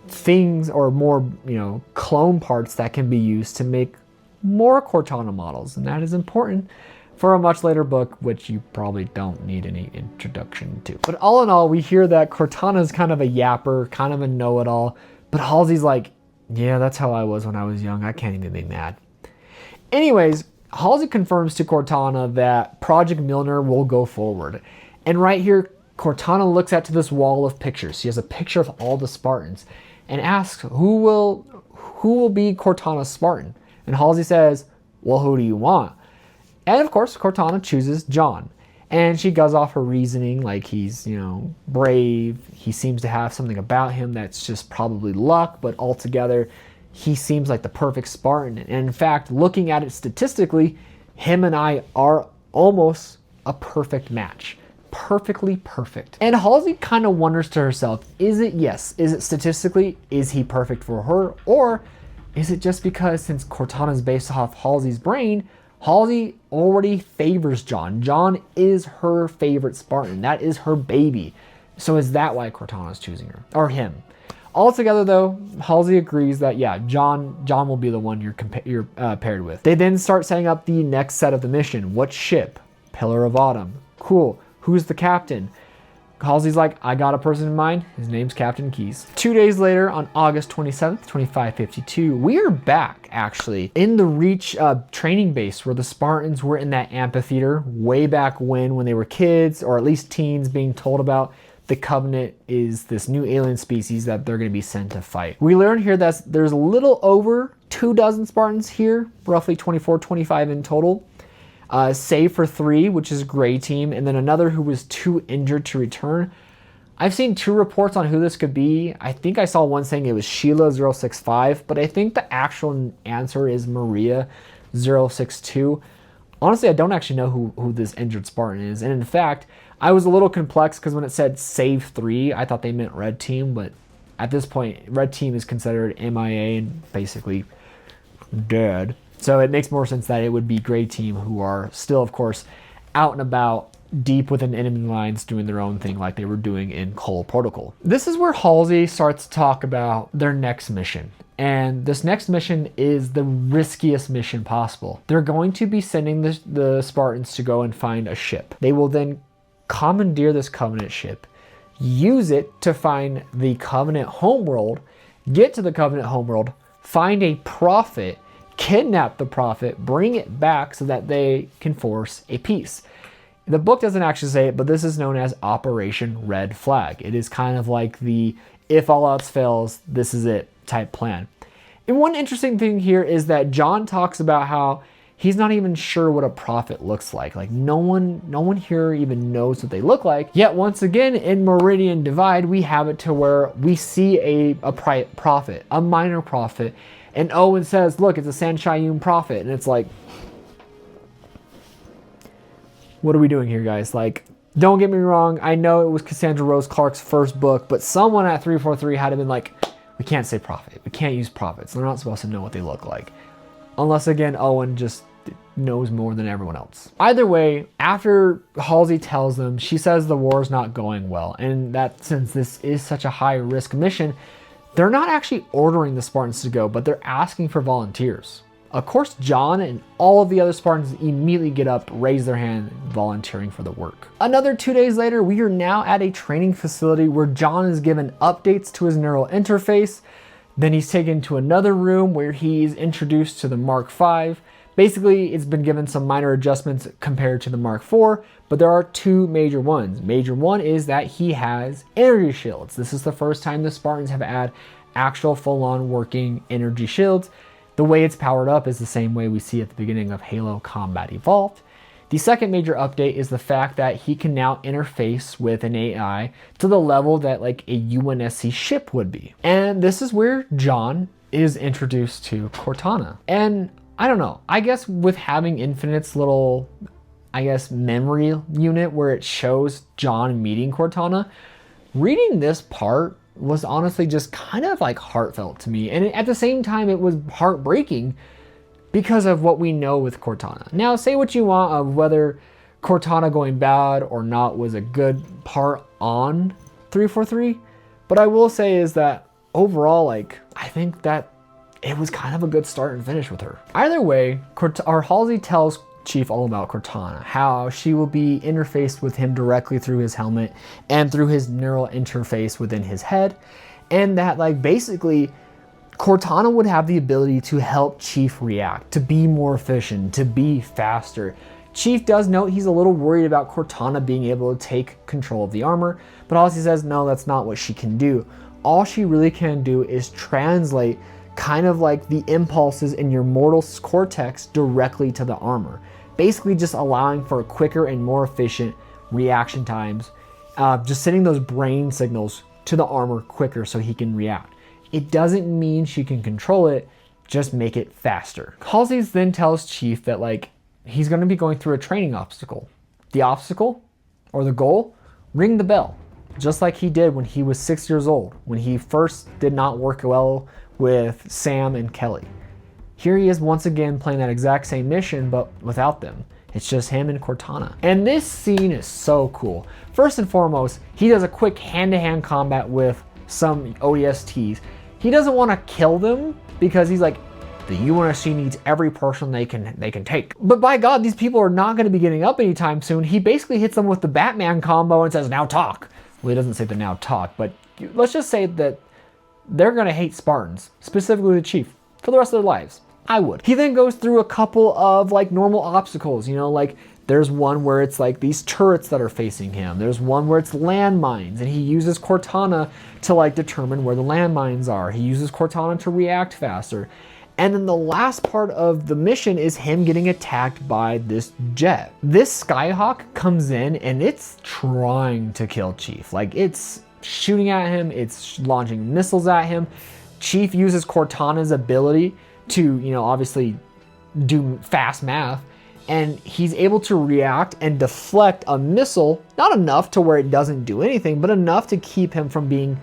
things or more, clone parts that can be used to make more Cortana models, and that is important for a much later book, which you probably don't need any introduction to. But all in all, we hear that Cortana is kind of a yapper, kind of a know-it-all, but Halsey's like, yeah, that's how I was when I was young. I can't even be mad. Anyways, Halsey confirms to Cortana that Project Milner will go forward. And right here, Cortana looks out to this wall of pictures. She has a picture of all the Spartans and asks, who will be Cortana's Spartan? And Halsey says, well, who do you want? And of course, Cortana chooses John. And she goes off her reasoning like he's, brave. He seems to have something about him that's just probably luck, but altogether, he seems like the perfect Spartan. And in fact, looking at it statistically, him and I are almost a perfect match. Perfectly perfect. And Halsey kind of wonders to herself, is it statistically, is he perfect for her? Or is it just because since Cortana's based off Halsey's brain, Halsey already favors John. John is her favorite Spartan. That is her baby. So is that why Cortana's choosing her? Or him? Altogether though, Halsey agrees that yeah, John will be the one you're paired with. They then start setting up the next set of the mission. What ship? Pillar of Autumn. Cool. Who's the captain? Halsey's like, I got a person in mind. His name's Captain Keyes. 2 days later, on August 27th, 2552, we are back, actually, in the Reach training base where the Spartans were in that amphitheater way back when they were kids, or at least teens, being told about the Covenant is this new alien species that they're going to be sent to fight. We learn here that there's a little over 24 Spartans here, roughly 24, 25 in total. Save for 3, which is Gray Team, and then another who was too injured to return. I've seen 2 reports on who this could be. I think I saw one saying it was Sheila 065, but I think the actual answer is Maria 062. Honestly, I don't actually know who this injured Spartan is. And in fact, I was a little complex because when it said Save 3, I thought they meant Red Team, but at this point, Red Team is considered MIA and basically dead. So it makes more sense that it would be Gray Team, who are still, of course, out and about, deep within enemy lines, doing their own thing like they were doing in Cole Protocol. This is where Halsey starts to talk about their next mission. And this next mission is the riskiest mission possible. They're going to be sending the Spartans to go and find a ship. They will then commandeer this Covenant ship, use it to find the Covenant homeworld, get to the Covenant homeworld, find a prophet, kidnap the prophet, bring it back so that they can force a peace. The book doesn't actually say it, but this is known as Operation Red Flag. It is kind of like the if all else fails, this is it type plan. And one interesting thing here is that John talks about how he's not even sure what a prophet looks like. Like no one here even knows what they look like. Yet once again, in Meridian Divide, we have it to where we see a prophet, a minor prophet, and Owen says, look, it's a Sanshayun prophet. And it's like, what are we doing here, guys? Like, don't get me wrong. I know it was Cassandra Rose Clark's first book, but someone at 343 had to been like, we can't say prophet. We can't use prophets. They're not supposed to know what they look like. Unless, again, Owen just knows more than everyone else. Either way, after Halsey tells them, she says the war is not going well. And that since this is such a high risk mission, they're not actually ordering the Spartans to go, but they're asking for volunteers. Of course, John and all of the other Spartans immediately get up, raise their hand, volunteering for the work. Another 2 days later, we are now at a training facility where John is given updates to his neural interface. Then he's taken to another room where he's introduced to the Mark V. Basically, it's been given some minor adjustments compared to the Mark IV, but there are two major ones. Major one is that he has energy shields. This is the first time the Spartans have had actual full-on working energy shields. The way it's powered up is the same way we see at the beginning of Halo Combat Evolved. The second major update is the fact that he can now interface with an AI to the level that like a UNSC ship would be. And this is where John is introduced to Cortana. And I don't know, I guess with having Infinite's little, memory unit where it shows John meeting Cortana, reading this part was honestly just kind of like heartfelt to me. And at the same time, it was heartbreaking because of what we know with Cortana. Now, say what you want of whether Cortana going bad or not was a good part on 343, but I will say is that overall, like, I think that it was kind of a good start and finish with her. Either way, Halsey tells Chief all about Cortana, how she will be interfaced with him directly through his helmet and through his neural interface within his head, and that like basically Cortana would have the ability to help Chief react, to be more efficient, to be faster. Chief does note he's a little worried about Cortana being able to take control of the armor, but Halsey says no, that's not what she can do. All she really can do is translate kind of like the impulses in your mortal cortex directly to the armor. Basically just allowing for quicker and more efficient reaction times, just sending those brain signals to the armor quicker so he can react. It doesn't mean she can control it, just make it faster. Halsey then tells Chief that like he's going to be going through a training obstacle. The obstacle or the goal, ring the bell, just like he did when he was 6 years old, when he first did not work well with Sam and Kelly. Here he is once again playing that exact same mission, but without them. It's just him and Cortana. And this scene is so cool. First and foremost, he does a quick hand-to-hand combat with some ODSTs. He doesn't want to kill them because he's like, the UNSC needs every person they can take. But by God, these people are not going to be getting up anytime soon. He basically hits them with the Batman combo and says, now talk. Well, he doesn't say the now talk, but let's just say that they're going to hate Spartans, specifically the Chief, for the rest of their lives. I would. He then goes through a couple of like normal obstacles, you know, like there's one where it's like these turrets that are facing him. There's one where it's landmines, and he uses Cortana to like determine where the landmines are. He uses Cortana to react faster. And then the last part of the mission is him getting attacked by this jet. This Skyhawk comes in and it's trying to kill Chief. Like it's shooting at him, it's launching missiles at him. Chief uses Cortana's ability to, you know, obviously do fast math, and he's able to react and deflect a missile, not enough to where it doesn't do anything, but enough to keep him from being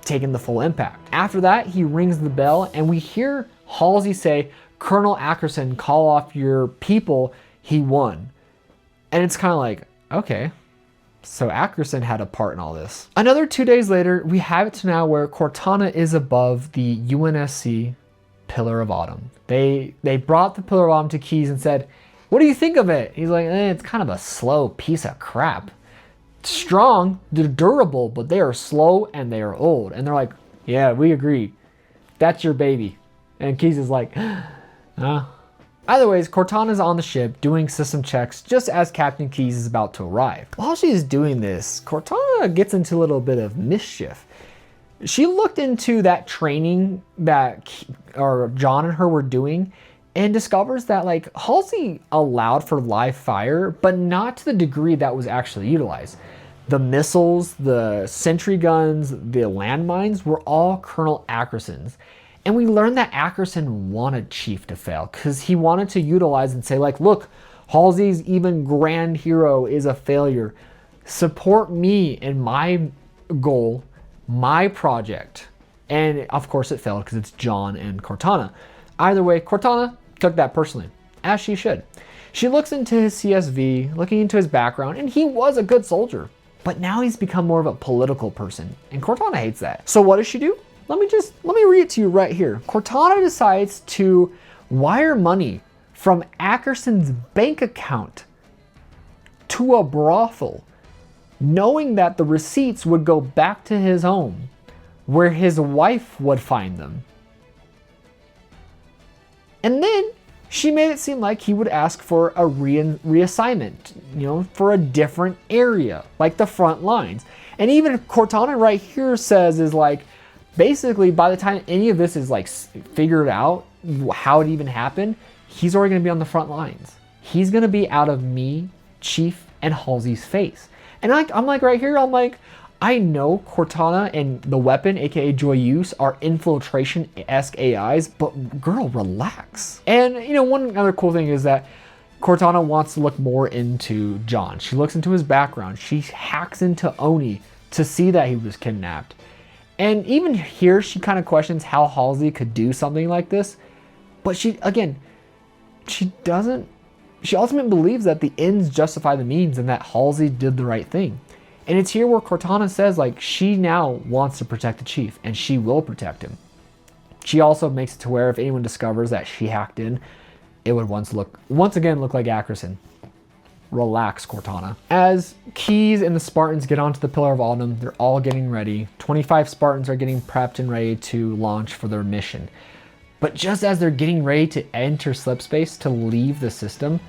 taking the full impact. After that, he rings the bell and we hear Halsey say, Colonel Ackerson, call off your people, he won. And it's kind of like, okay, So Ackerson had a part in all this. Another 2 days later, we have it to now where Cortana is above the UNSC Pillar of Autumn. They brought the Pillar of Autumn to Keyes and said, what do you think of it? He's like, it's kind of a slow piece of crap. Strong, they're durable, but they are slow and they are old. And they're like, yeah, we agree. That's your baby. And Keyes is like, Either ways, Cortana's on the ship doing system checks just as Captain Keyes is about to arrive. While she's doing this, Cortana gets into a little bit of mischief. She looked into that training that John and her were doing and discovers that like Halsey allowed for live fire, but not to the degree that was actually utilized. The missiles, the sentry guns, the landmines were all Colonel Ackerson's. And we learned that Ackerson wanted Chief to fail because he wanted to utilize and say like, look, Halsey's even grand hero is a failure. Support me in my goal, my project. And of course it failed because it's John and Cortana. Either way, Cortana took that personally, as she should. She looks into his CSV, looking into his background, and he was a good soldier. But now he's become more of a political person, and Cortana hates that. So what does she do? Let me read it to you right here. Cortana decides to wire money from Ackerson's bank account to a brothel, knowing that the receipts would go back to his home, where his wife would find them. And then she made it seem like he would ask for a reassignment, for a different area, like the front lines. And even Cortana right here says is like, basically, by the time any of this is like figured out, how it even happened, he's already going to be on the front lines. He's going to be out of me, Chief, and Halsey's face. And I'm like right here, I'm like, I know Cortana and the weapon, aka Joyeuse, are infiltration-esque AIs, but girl, relax. And one other cool thing is that Cortana wants to look more into John. She looks into his background. She hacks into Oni to see that he was kidnapped. And even here, she kind of questions how Halsey could do something like this. But she ultimately believes that the ends justify the means and that Halsey did the right thing. And it's here where Cortana says like she now wants to protect the Chief and she will protect him. She also makes it to where if anyone discovers that she hacked in, it would once again look like Ackerson. Relax, Cortana. As Keyes and the Spartans get onto the Pillar of Autumn, they're all getting ready. 25 Spartans are getting prepped and ready to launch for their mission. But just as they're getting ready to enter slipspace to leave the system,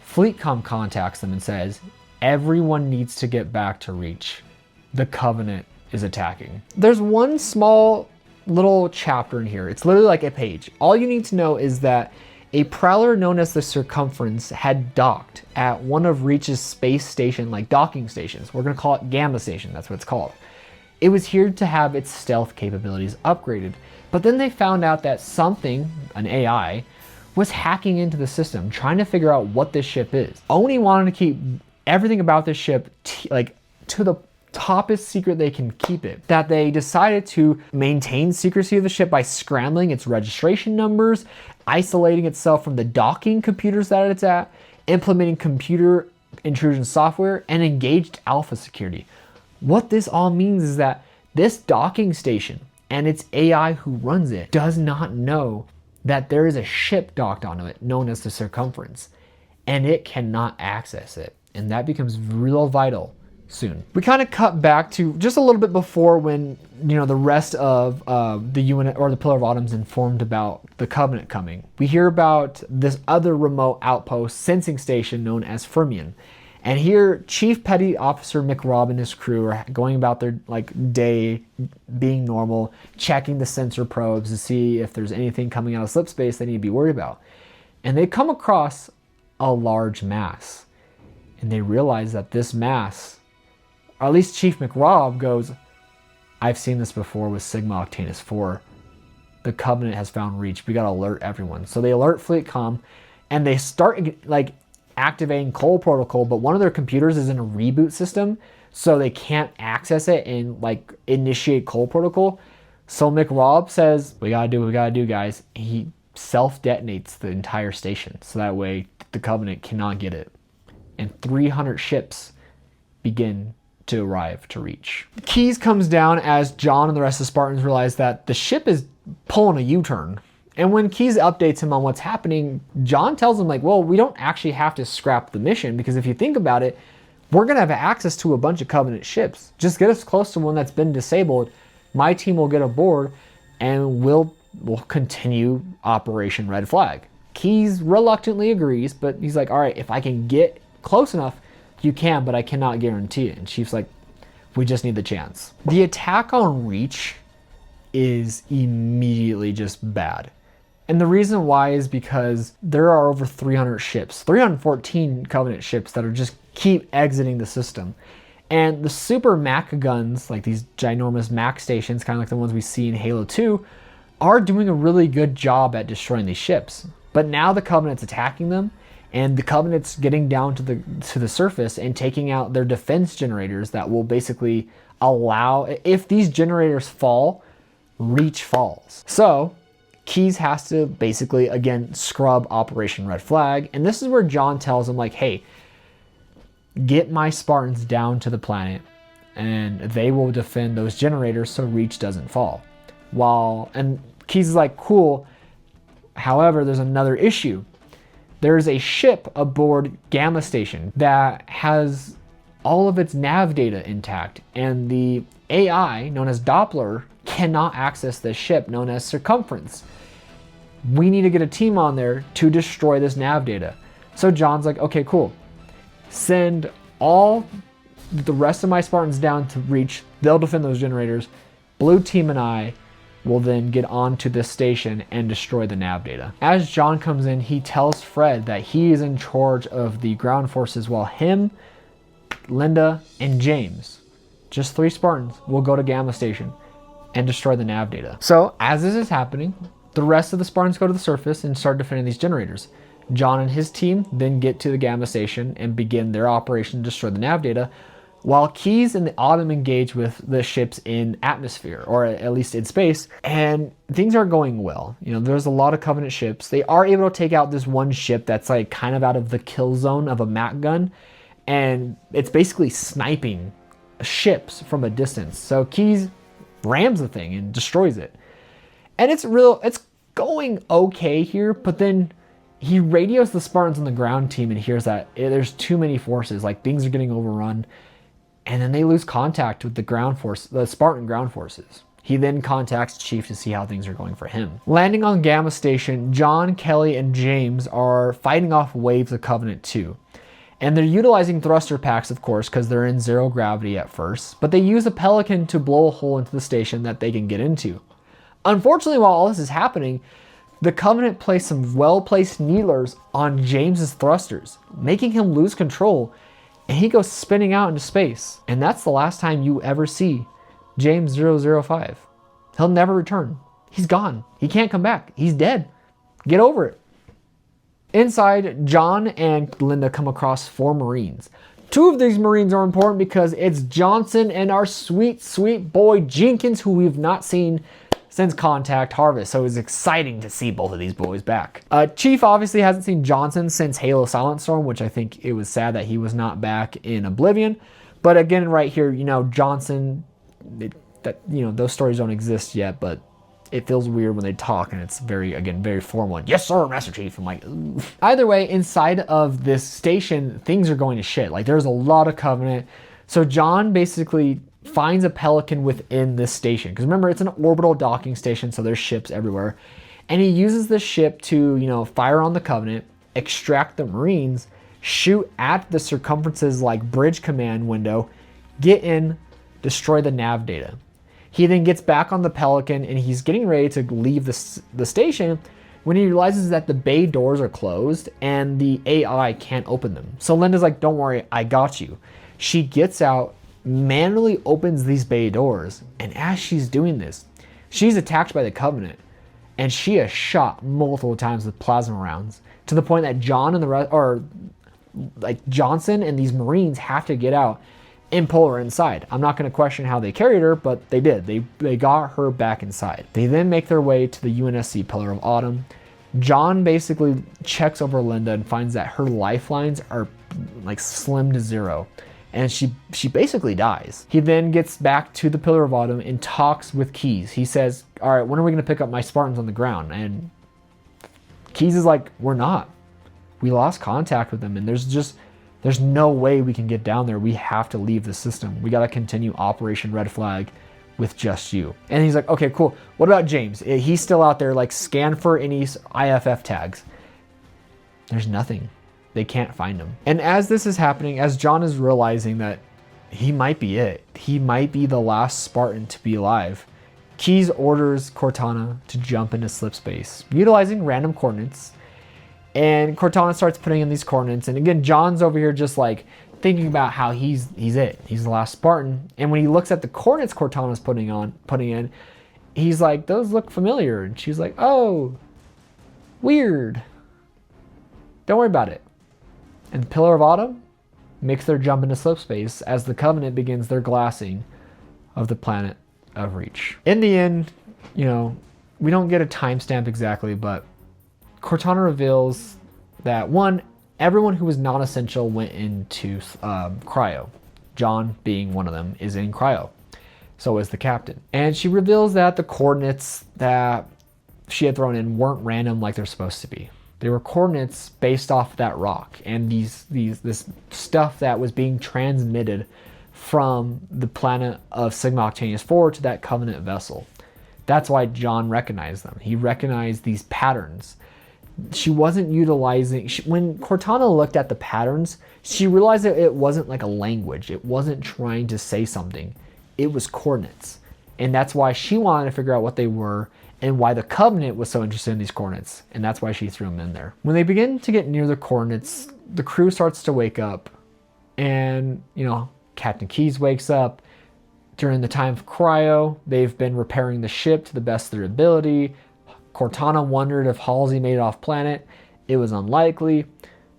FleetCom contacts them and says, everyone needs to get back to Reach. The Covenant is attacking. There's one small little chapter in here. It's literally like a page. All you need to know is that a prowler known as the Circumference had docked at one of Reach's space station, like docking stations. We're gonna call it Gamma Station, that's what it's called. It was here to have its stealth capabilities upgraded. But then they found out that something, an AI, was hacking into the system, trying to figure out what this ship is. Oni wanted to keep everything about this ship to the toppest secret they can keep it. That they decided to maintain secrecy of the ship by scrambling its registration numbers, isolating itself from the docking computers that it's at, implementing computer intrusion software, and engaged alpha security. What this all means is that this docking station and its AI who runs it does not know that there is a ship docked onto it known as the Circumference, and it cannot access it. And that becomes real vital soon. We kind of cut back to just a little bit before when the rest of the unit or the Pillar of Autumn's informed about the Covenant coming. We hear about this other remote outpost sensing station known as Fermion. And here, Chief Petty Officer McRobb and his crew are going about their day, being normal, checking the sensor probes to see if there's anything coming out of slipspace they need to be worried about. And they come across a large mass. And they realize that this mass, or at least Chief McRobb goes, I've seen this before with Sigma Octanus 4. The Covenant has found Reach. We gotta alert everyone. So they alert FleetCom, and they start activating Cole Protocol, but one of their computers is in a reboot system, so they can't access it and initiate Cole Protocol. So McRobb says, we gotta do what we gotta do, guys. He self-detonates the entire station, so that way the Covenant cannot get it. And 300 ships begin to arrive to Reach. Keyes comes down as John and the rest of the Spartans realize that the ship is pulling a U-turn. And when Keyes updates him on what's happening, John tells him, like, well, we don't actually have to scrap the mission, because if you think about it, we're going to have access to a bunch of Covenant ships. Just get us close to one that's been disabled. My team will get aboard and we'll continue Operation Red Flag. Keyes reluctantly agrees, but he's like, all right, if I can get close enough, you can, but I cannot guarantee it. And Chief's like, we just need the chance. The attack on Reach is immediately just bad. And the reason why is because there are over 300 ships, 314 Covenant ships that are just keep exiting the system. And the super Mac guns, like these ginormous Mac stations, kind of like the ones we see in Halo 2, are doing a really good job at destroying these ships. But now the Covenant's attacking them, and the Covenant's getting down to the surface and taking out their defense generators that will basically allow, if these generators fall, Reach falls. So Keyes has to basically, again, scrub Operation Red Flag. And this is where John tells him, like, hey, get my Spartans down to the planet and they will defend those generators so Reach doesn't fall. And Keyes is like, cool. However, there's another issue. There's a ship aboard Gamma Station that has all of its nav data intact, and the AI, known as Doppler, cannot access this ship, known as Circumference. We need to get a team on there to destroy this nav data. So John's like, okay, cool. Send all the rest of my Spartans down to Reach. They'll defend those generators. Blue Team and I will then get onto this station and destroy the nav data. As John comes in, he tells Fred that he is in charge of the ground forces, while him, Linda, and James, just 3 Spartans, will go to Gamma Station and destroy the nav data. So as this is happening, the rest of the Spartans go to the surface and start defending these generators. John and his team then get to the Gamma Station and begin their operation to destroy the nav data, while Keyes and the Autumn engage with the ships in atmosphere, or at least in space, and things are going well. You know, there's a lot of Covenant ships. They are able to take out this one ship that's like kind of out of the kill zone of a Mac gun, and it's basically sniping ships from a distance. So Keyes rams the thing and destroys it. And it's going okay here, but then he radios the Spartans on the ground team and hears that there's too many forces, like things are getting overrun. And then they lose contact with the Spartan ground forces. He then contacts Chief to see how things are going for him. Landing on Gamma Station, John, Kelly, and James are fighting off waves of Covenant 2. And they're utilizing thruster packs, of course, because they're in 0 gravity at first. But they use a Pelican to blow a hole into the station that they can get into. Unfortunately, while all this is happening, the Covenant place some well-placed needlers on James's thrusters, making him lose control, and he goes spinning out into space. And that's the last time you ever see James 005. He'll never return. He's gone. He can't come back. He's dead. Get over it. Inside, John and Linda come across 4 Marines. 2 of these Marines are important because it's Johnson and our sweet, sweet boy Jenkins, who we've not seen since Contact Harvest. So it was exciting to see both of these boys back. Chief obviously hasn't seen Johnson since Halo Silent Storm, which I think it was sad that he was not back in Oblivion. But again, right here, you know, Johnson, those stories don't exist yet, but it feels weird when they talk and it's very formal. Yes, sir, Master Chief. I'm like, ooh. Either way, inside of this station, things are going to shit. Like, there's a lot of Covenant. So John basically finds a Pelican within this station. Because remember, it's an orbital docking station, so there's ships everywhere. And he uses this ship to, fire on the Covenant, extract the Marines, shoot at the Circumference's bridge command window, get in, destroy the nav data. He then gets back on the Pelican and he's getting ready to leave the station when he realizes that the bay doors are closed and the AI can't open them. So Linda's like, don't worry, I got you. She gets out, manually opens these bay doors, and as she's doing this, she's attacked by the Covenant, and she is shot multiple times with plasma rounds to the point that Johnson and these Marines have to get out and pull her inside. I'm not going to question how they carried her, but they did. They got her back inside. They then make their way to the UNSC Pillar of Autumn. John basically checks over Linda and finds that her lifelines are slim to 0. and she basically dies. He then gets back to the Pillar of Autumn and talks with Keyes. He says, all right, when are we going to pick up my Spartans on the ground? And Keyes is like, we're not. We lost contact with them, and there's no way we can get down there. We have to leave the system. We got to continue Operation Red Flag with just you. And he's like, okay, cool. What about James? He's still out there, like, scan for any IFF tags. There's nothing. They can't find him. And as this is happening, as John is realizing that he might be it, he might be the last Spartan to be alive, Keyes orders Cortana to jump into slip space, utilizing random coordinates. And Cortana starts putting in these coordinates. And again, John's over here just like thinking about how he's it. He's the last Spartan. And when he looks at the coordinates Cortana's putting in, he's like, those look familiar. And she's like, oh, weird. Don't worry about it. And the Pillar of Autumn makes their jump into slip space as the Covenant begins their glassing of the planet of Reach. In the end, you know, we don't get a timestamp exactly, but Cortana reveals that one, everyone who was non-essential went into cryo. John, being one of them, is in cryo. So is the captain. And she reveals that the coordinates that she had thrown in weren't random like they're supposed to be. They were coordinates based off that rock and this stuff that was being transmitted from the planet of Sigma Octaneus 4 to that Covenant vessel. That's why John recognized them. He recognized these patterns. She wasn't utilizing, when Cortana looked at the patterns, she realized that it wasn't like a language. It wasn't trying to say something. It was coordinates. And that's why she wanted to figure out what they were and why the Covenant was so interested in these coordinates. And that's why she threw them in there. When they begin to get near the coordinates, the crew starts to wake up. And, you know, Captain Keyes wakes up. During the time of cryo, they've been repairing the ship to the best of their ability. Cortana wondered if Halsey made it off planet. It was unlikely.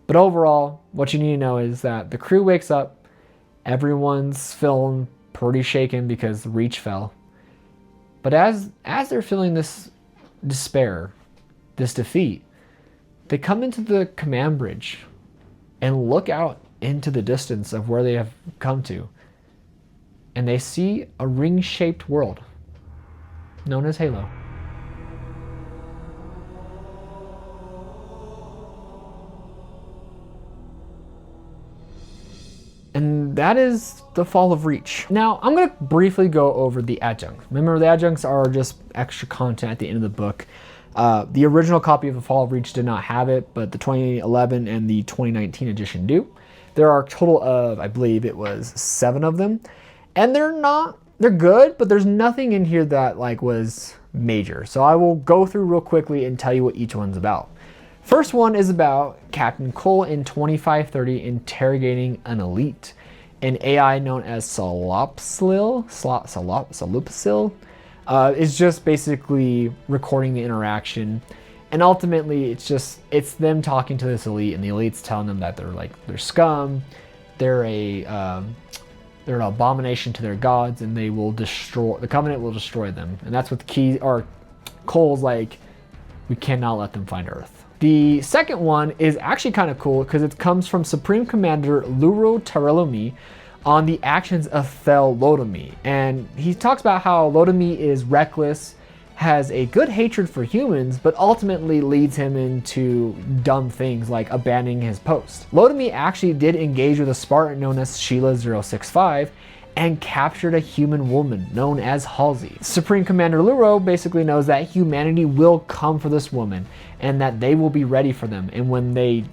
But overall, what you need to know is that the crew wakes up. Everyone's feeling pretty shaken because Reach fell. But as they're feeling this despair, this defeat, they come into the command bridge and look out into the distance of where they have come to. And they see a ring-shaped world known as Halo. And that is the Fall of Reach. Now, I'm going to briefly go over the adjuncts. Remember, the adjuncts are just extra content at the end of the book. The original copy of the Fall of Reach did not have it, but the 2011 and the 2019 edition do. There are a total of, I believe it was 7 of them. And they're good, but there's nothing in here that like was major. So I will go through real quickly and tell you what each one's about. First one is about Captain Cole in 2530 interrogating an elite. An AI known as Salupsil is just basically recording the interaction. And ultimately it's them talking to this elite, and the elite's telling them that they're scum, they're an abomination to their gods, and the Covenant will destroy them. And that's what Cole's like, we cannot let them find Earth. The second one is actually kind of cool because it comes from Supreme Commander Luro Tarelomi on the actions of Fel Lodomi. And he talks about how Lodomi is reckless, has a good hatred for humans, but ultimately leads him into dumb things like abandoning his post. Lodomi actually did engage with a Spartan known as Sheila 065 and captured a human woman known as Halsey. Supreme Commander Luro basically knows that humanity will come for this woman and that they will be ready for them. And when they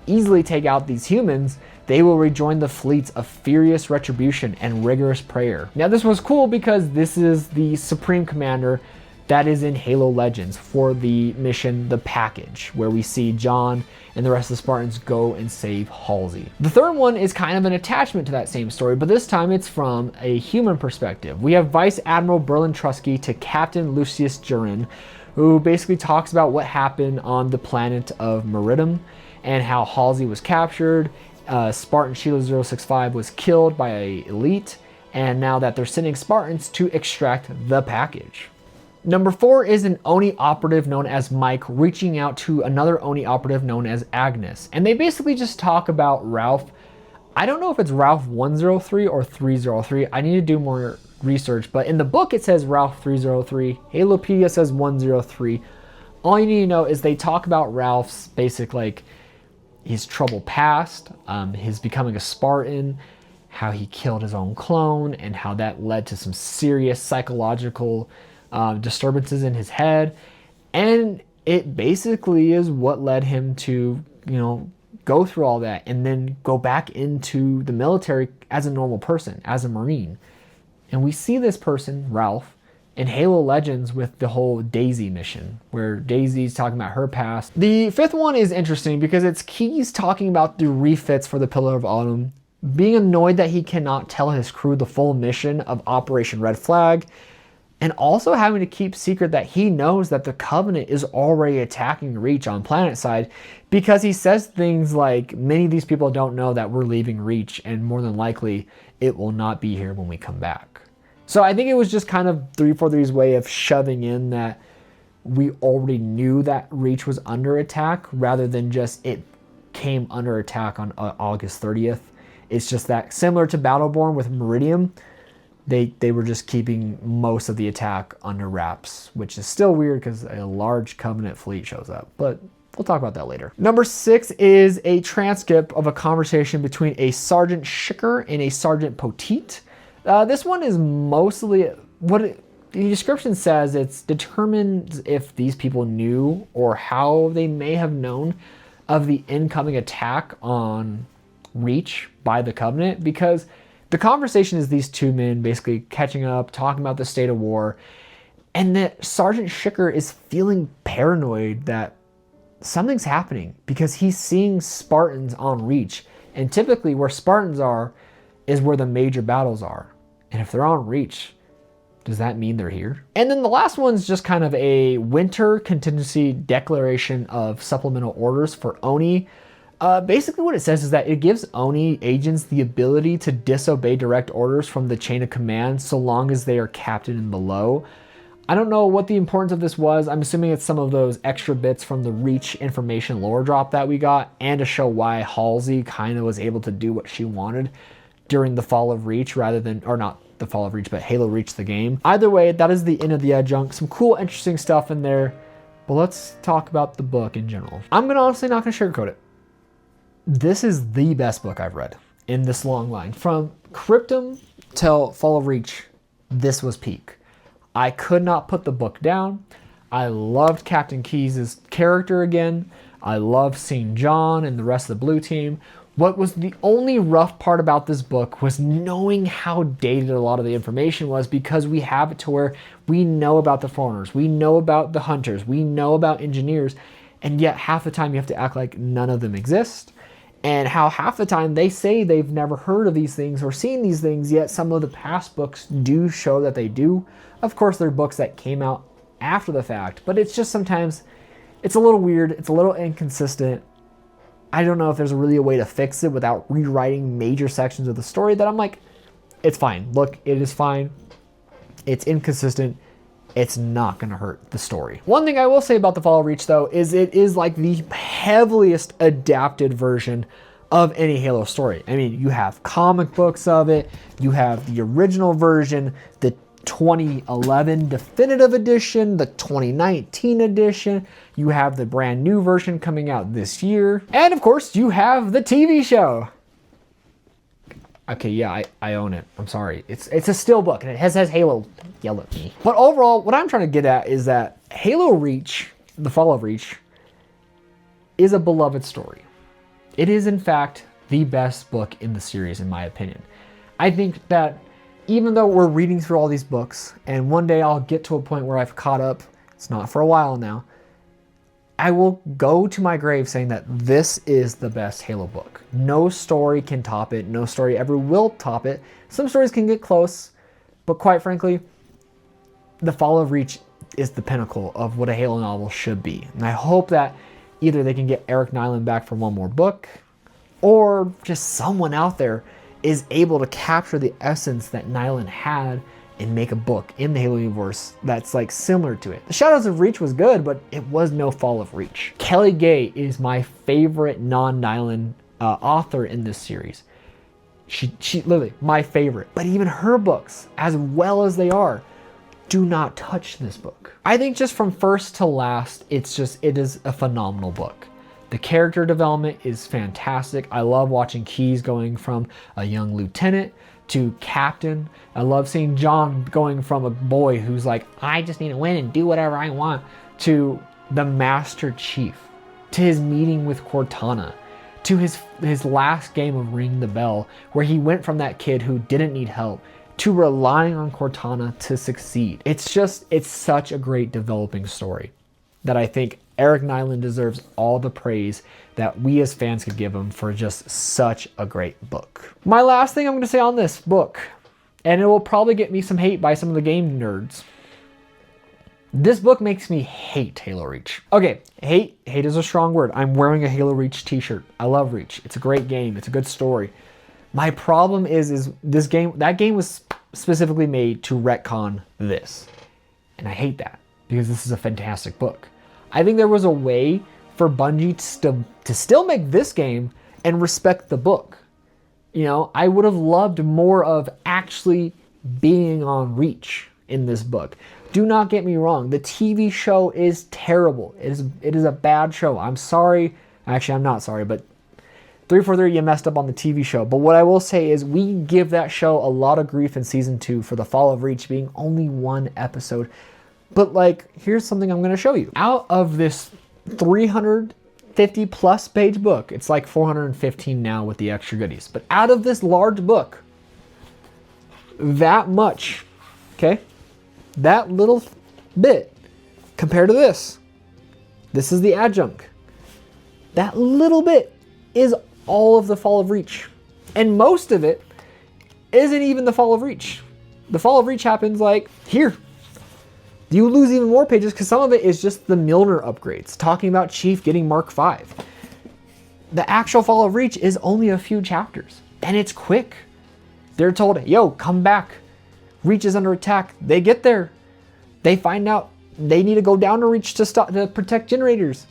easily take out these humans, they will rejoin the fleets of furious retribution and rigorous prayer. Now this was cool because this is the Supreme Commander that is in Halo Legends for the mission The Package, where we see John and the rest of the Spartans go and save Halsey. The third one is kind of an attachment to that same story, but this time it's from a human perspective. We have Vice Admiral Berlin Trusky to Captain Lucius Jurin, who basically talks about what happened on the planet of Meridum and how Halsey was captured. Spartan Sheila 065 was killed by an elite, and now that they're sending Spartans to extract the package. Number 4 is an Oni operative known as Mike reaching out to another Oni operative known as Agnes. And they basically just talk about Ralph I don't know if it's Ralph 103 or 303. I need to do more research, but in the book it says Ralph 303. Halopedia says 103. All you need to know is they talk about Ralph's basic, like, his troubled past, his becoming a Spartan, how he killed his own clone, and how that led to some serious psychological disturbances in his head. And it basically is what led him to, go through all that and then go back into the military as a normal person, as a Marine. And we see this person, Ralph, in Halo Legends with the whole Daisy mission, where Daisy's talking about her past. The fifth one is interesting because it's Keyes talking about the refits for the Pillar of Autumn, being annoyed that he cannot tell his crew the full mission of Operation Red Flag, and also having to keep secret that he knows that the Covenant is already attacking Reach on Planetside, because he says things like, many of these people don't know that we're leaving Reach, and more than likely it will not be here when we come back. So I think it was just kind of 343's way of shoving in that we already knew that Reach was under attack, rather than just it came under attack on August 30th. It's just that, similar to Battleborn with Meridian, they were just keeping most of the attack under wraps, which is still weird because a large Covenant fleet shows up, but we'll talk about that later. Number 6 is a transcript of a conversation between a Sergeant Schicker and a Sergeant Poteet. This one is mostly the description says. It's determined if these people knew or how they may have known of the incoming attack on Reach by the Covenant, because the conversation is these two men basically catching up, talking about the state of war, and that Sergeant Schicker is feeling paranoid that something's happening because he's seeing Spartans on Reach, and typically where Spartans are is where the major battles are. And if they're on Reach, does that mean they're here? And then the last one's just kind of a winter contingency declaration of supplemental orders for Oni. Basically what it says is that it gives Oni agents the ability to disobey direct orders from the chain of command so long as they are captain and below. I don't know what the importance of this was. I'm assuming it's some of those extra bits from the Reach information lore drop that we got, and to show why Halsey kind of was able to do what she wanted during the fall of Reach, rather than, or not the fall of Reach, but Halo Reach the game. Either way, that is the end of the adjunct. Some cool, interesting stuff in there, but let's talk about the book in general. I'm honestly not gonna sugarcoat it. This is the best book I've read in this long line. From Cryptum till Fall of Reach, this was peak. I could not put the book down. I loved Captain Keyes' character again. I loved seeing John and the rest of the blue team. What was the only rough part about this book was knowing how dated a lot of the information was, because we have it to where we know about the foreigners, we know about the hunters, we know about engineers, and yet half the time you have to act like none of them exist. And how half the time they say they've never heard of these things or seen these things, yet some of the past books do show that they do. Of course, they're books that came out after the fact, but it's just sometimes, it's a little weird, it's a little inconsistent. I don't know if there's really a way to fix it without rewriting major sections of the story that I'm like, it's fine. Look, it is fine. It's inconsistent. It's not going to hurt the story. One thing I will say about The Fall of Reach, though, is it is like the heaviest adapted version of any Halo story. I mean, you have comic books of it, you have the original version, the 2011 definitive edition, the 2019 edition, you have the brand new version coming out this year, and of course you have the TV show. Okay, yeah, I own it. I'm sorry. It's a still book, and it has Halo. Yell at me. But overall, what I'm trying to get at is that Halo Reach, The Fall of Reach, is a beloved story. It is, in fact, the best book in the series, in my opinion. I think that even though we're reading through all these books, and one day I'll get to a point where I've caught up, it's not for a while now, I will go to my grave saying that this is the best Halo book. No story can top it. No story ever will top it. Some stories can get close, but quite frankly, The Fall of Reach is the pinnacle of what a Halo novel should be. And I hope that either they can get Eric Nyland back for one more book, or just someone out there is able to capture the essence that Nyland had and make a book in the Halo universe that's like similar to it. The Shadows of Reach was good, but it was no Fall of Reach. Kelly Gay is my favorite non-Nyland author in this series. She literally my favorite. But even her books, as well as they are, do not touch this book. I think just from first to last, it is a phenomenal book. The character development is fantastic. I love watching Keyes going from a young lieutenant to captain. I love seeing John going from a boy who's like, I just need to win and do whatever I want, to the Master Chief, to his meeting with Cortana, to his last game of Ring the Bell, where he went from that kid who didn't need help to relying on Cortana to succeed. It's such a great developing story that I think Eric Nyland deserves all the praise that we as fans could give him for just such a great book. My last thing I'm going to say on this book, and it will probably get me some hate by some of the game nerds. This book makes me hate Halo Reach. Okay, hate is a strong word. I'm wearing a Halo Reach t-shirt. I love Reach. It's a great game. It's a good story. My problem is that game was specifically made to retcon this. And I hate that because this is a fantastic book. I think there was a way for Bungie to still make this game and respect the book. You know, I would have loved more of actually being on Reach in this book. Do not get me wrong. The TV show is terrible. It is a bad show. I'm sorry. Actually, I'm not sorry, but 343, you messed up on the TV show. But what I will say is we give that show a lot of grief in season 2 for the Fall of Reach being only 1 episode. But like, here's something I'm going to show you. Out of this 350 plus page book, it's like 415 now with the extra goodies. But out of this large book, that much, okay, that little bit compared to this is the adjunct. That little bit is all of the Fall of Reach. And most of it isn't even the Fall of Reach. The Fall of Reach happens like here. You lose even more pages because some of it is just the Milner upgrades, talking about Chief getting Mark V. The actual Fall of Reach is only a few chapters, and it's quick. They're told, yo, come back. Reach is under attack. They get there. They find out they need to go down to Reach to protect generators.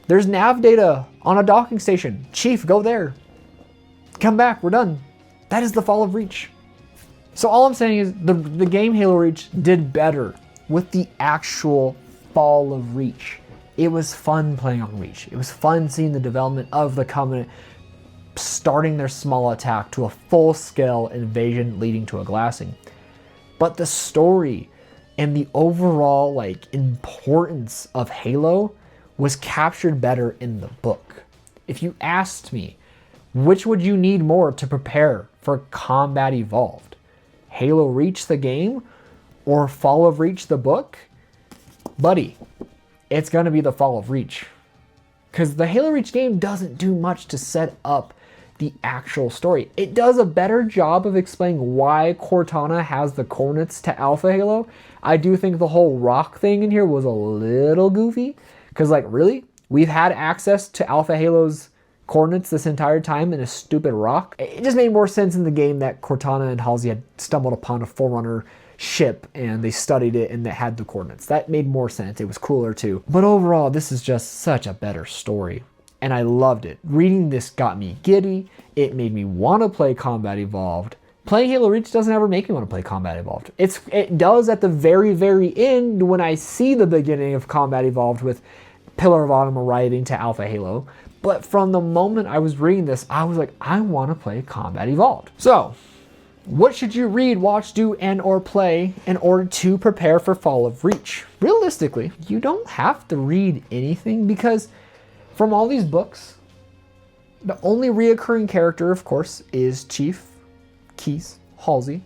There's nav data on a docking station. Chief, go there. Come back, we're done. That is the Fall of Reach. So all I'm saying is the game Halo Reach did better with the actual Fall of Reach. It was fun playing on Reach. It was fun seeing the development of the Covenant starting their small attack to a full-scale invasion leading to a glassing. But the story and the overall like importance of Halo was captured better in the book. If you asked me, which would you need more to prepare for Combat Evolved? Halo Reach the game or Fall of Reach the book? Buddy, it's gonna be the Fall of Reach. Because the Halo Reach game doesn't do much to set up the actual story. It does a better job of explaining why Cortana has the coordinates to Alpha Halo. I do think the whole rock thing in here was a little goofy. Because like, really? We've had access to Alpha Halo's coordinates this entire time in a stupid rock? It just made more sense in the game that Cortana and Halsey had stumbled upon a Forerunner ship and they studied it and it had the coordinates. That made more sense. It was cooler too. But overall, this is just such a better story. And I loved it. Reading this got me giddy. It made me want to play Combat Evolved. Playing Halo Reach doesn't ever make me want to play Combat Evolved. It does at the very, very end when I see the beginning of Combat Evolved with Pillar of Autumn arriving to Alpha Halo. But from the moment I was reading this, I was like, I want to play Combat Evolved. So, what should you read, watch, do, and or play in order to prepare for Fall of Reach? Realistically, you don't have to read anything because from all these books, the only reoccurring character, of course, is Chief, Keyes, Halsey,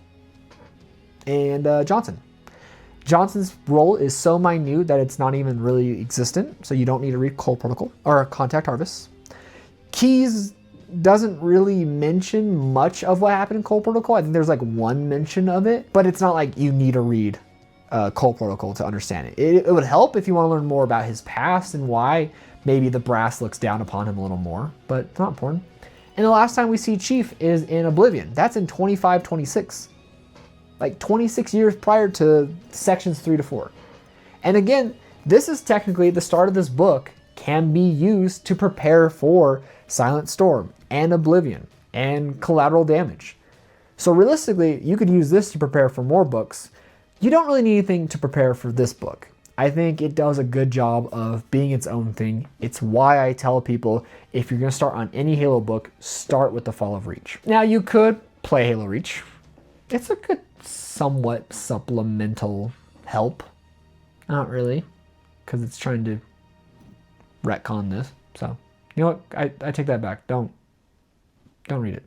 and Johnson. Johnson's role is so minute that it's not even really existent, so you don't need to read Cold Protocol or Contact Harvest. Keyes doesn't really mention much of what happened in Cold Protocol. I think there's like one mention of it, but it's not like you need to read Cold Protocol to understand it. It would help if you want to learn more about his past and why maybe the brass looks down upon him a little more, but it's not important. And the last time we see Chief is in Oblivion. That's in 25-26. Like 26 years prior to sections 3 to 4. And again, this is technically the start of this book can be used to prepare for Silent Storm and Oblivion and Collateral Damage. So realistically, you could use this to prepare for more books. You don't really need anything to prepare for this book. I think it does a good job of being its own thing. It's why I tell people, if you're going to start on any Halo book, start with the Fall of Reach. Now, you could play Halo Reach. It's a good, somewhat supplemental help. Not really, because it's trying to retcon this. So, you know what? I take that back. Don't read it.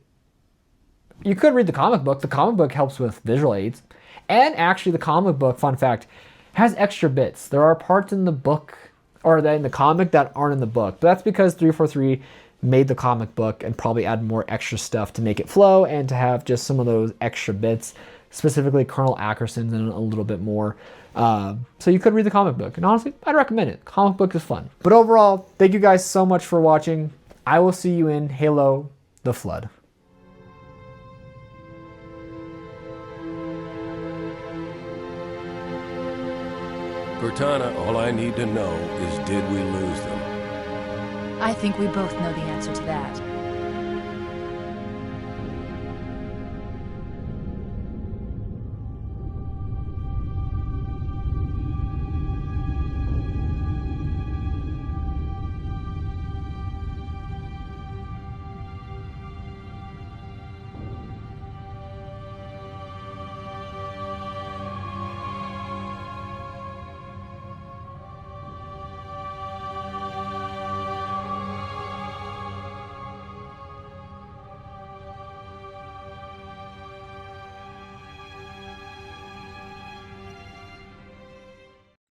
You could read the comic book. The comic book helps with visual aids. And actually, the comic book, fun fact, has extra bits. There are parts in the book, or in the comic, that aren't in the book. But that's because 343 made the comic book and probably add more extra stuff to make it flow and to have just some of those extra bits, specifically Colonel Ackerson's and a little bit more. So you could read the comic book. And honestly, I'd recommend it. Comic book is fun. But overall, thank you guys so much for watching. I will see you in Halo: The Flood. Cortana, all I need to know is, did we lose them? I think we both know the answer to that.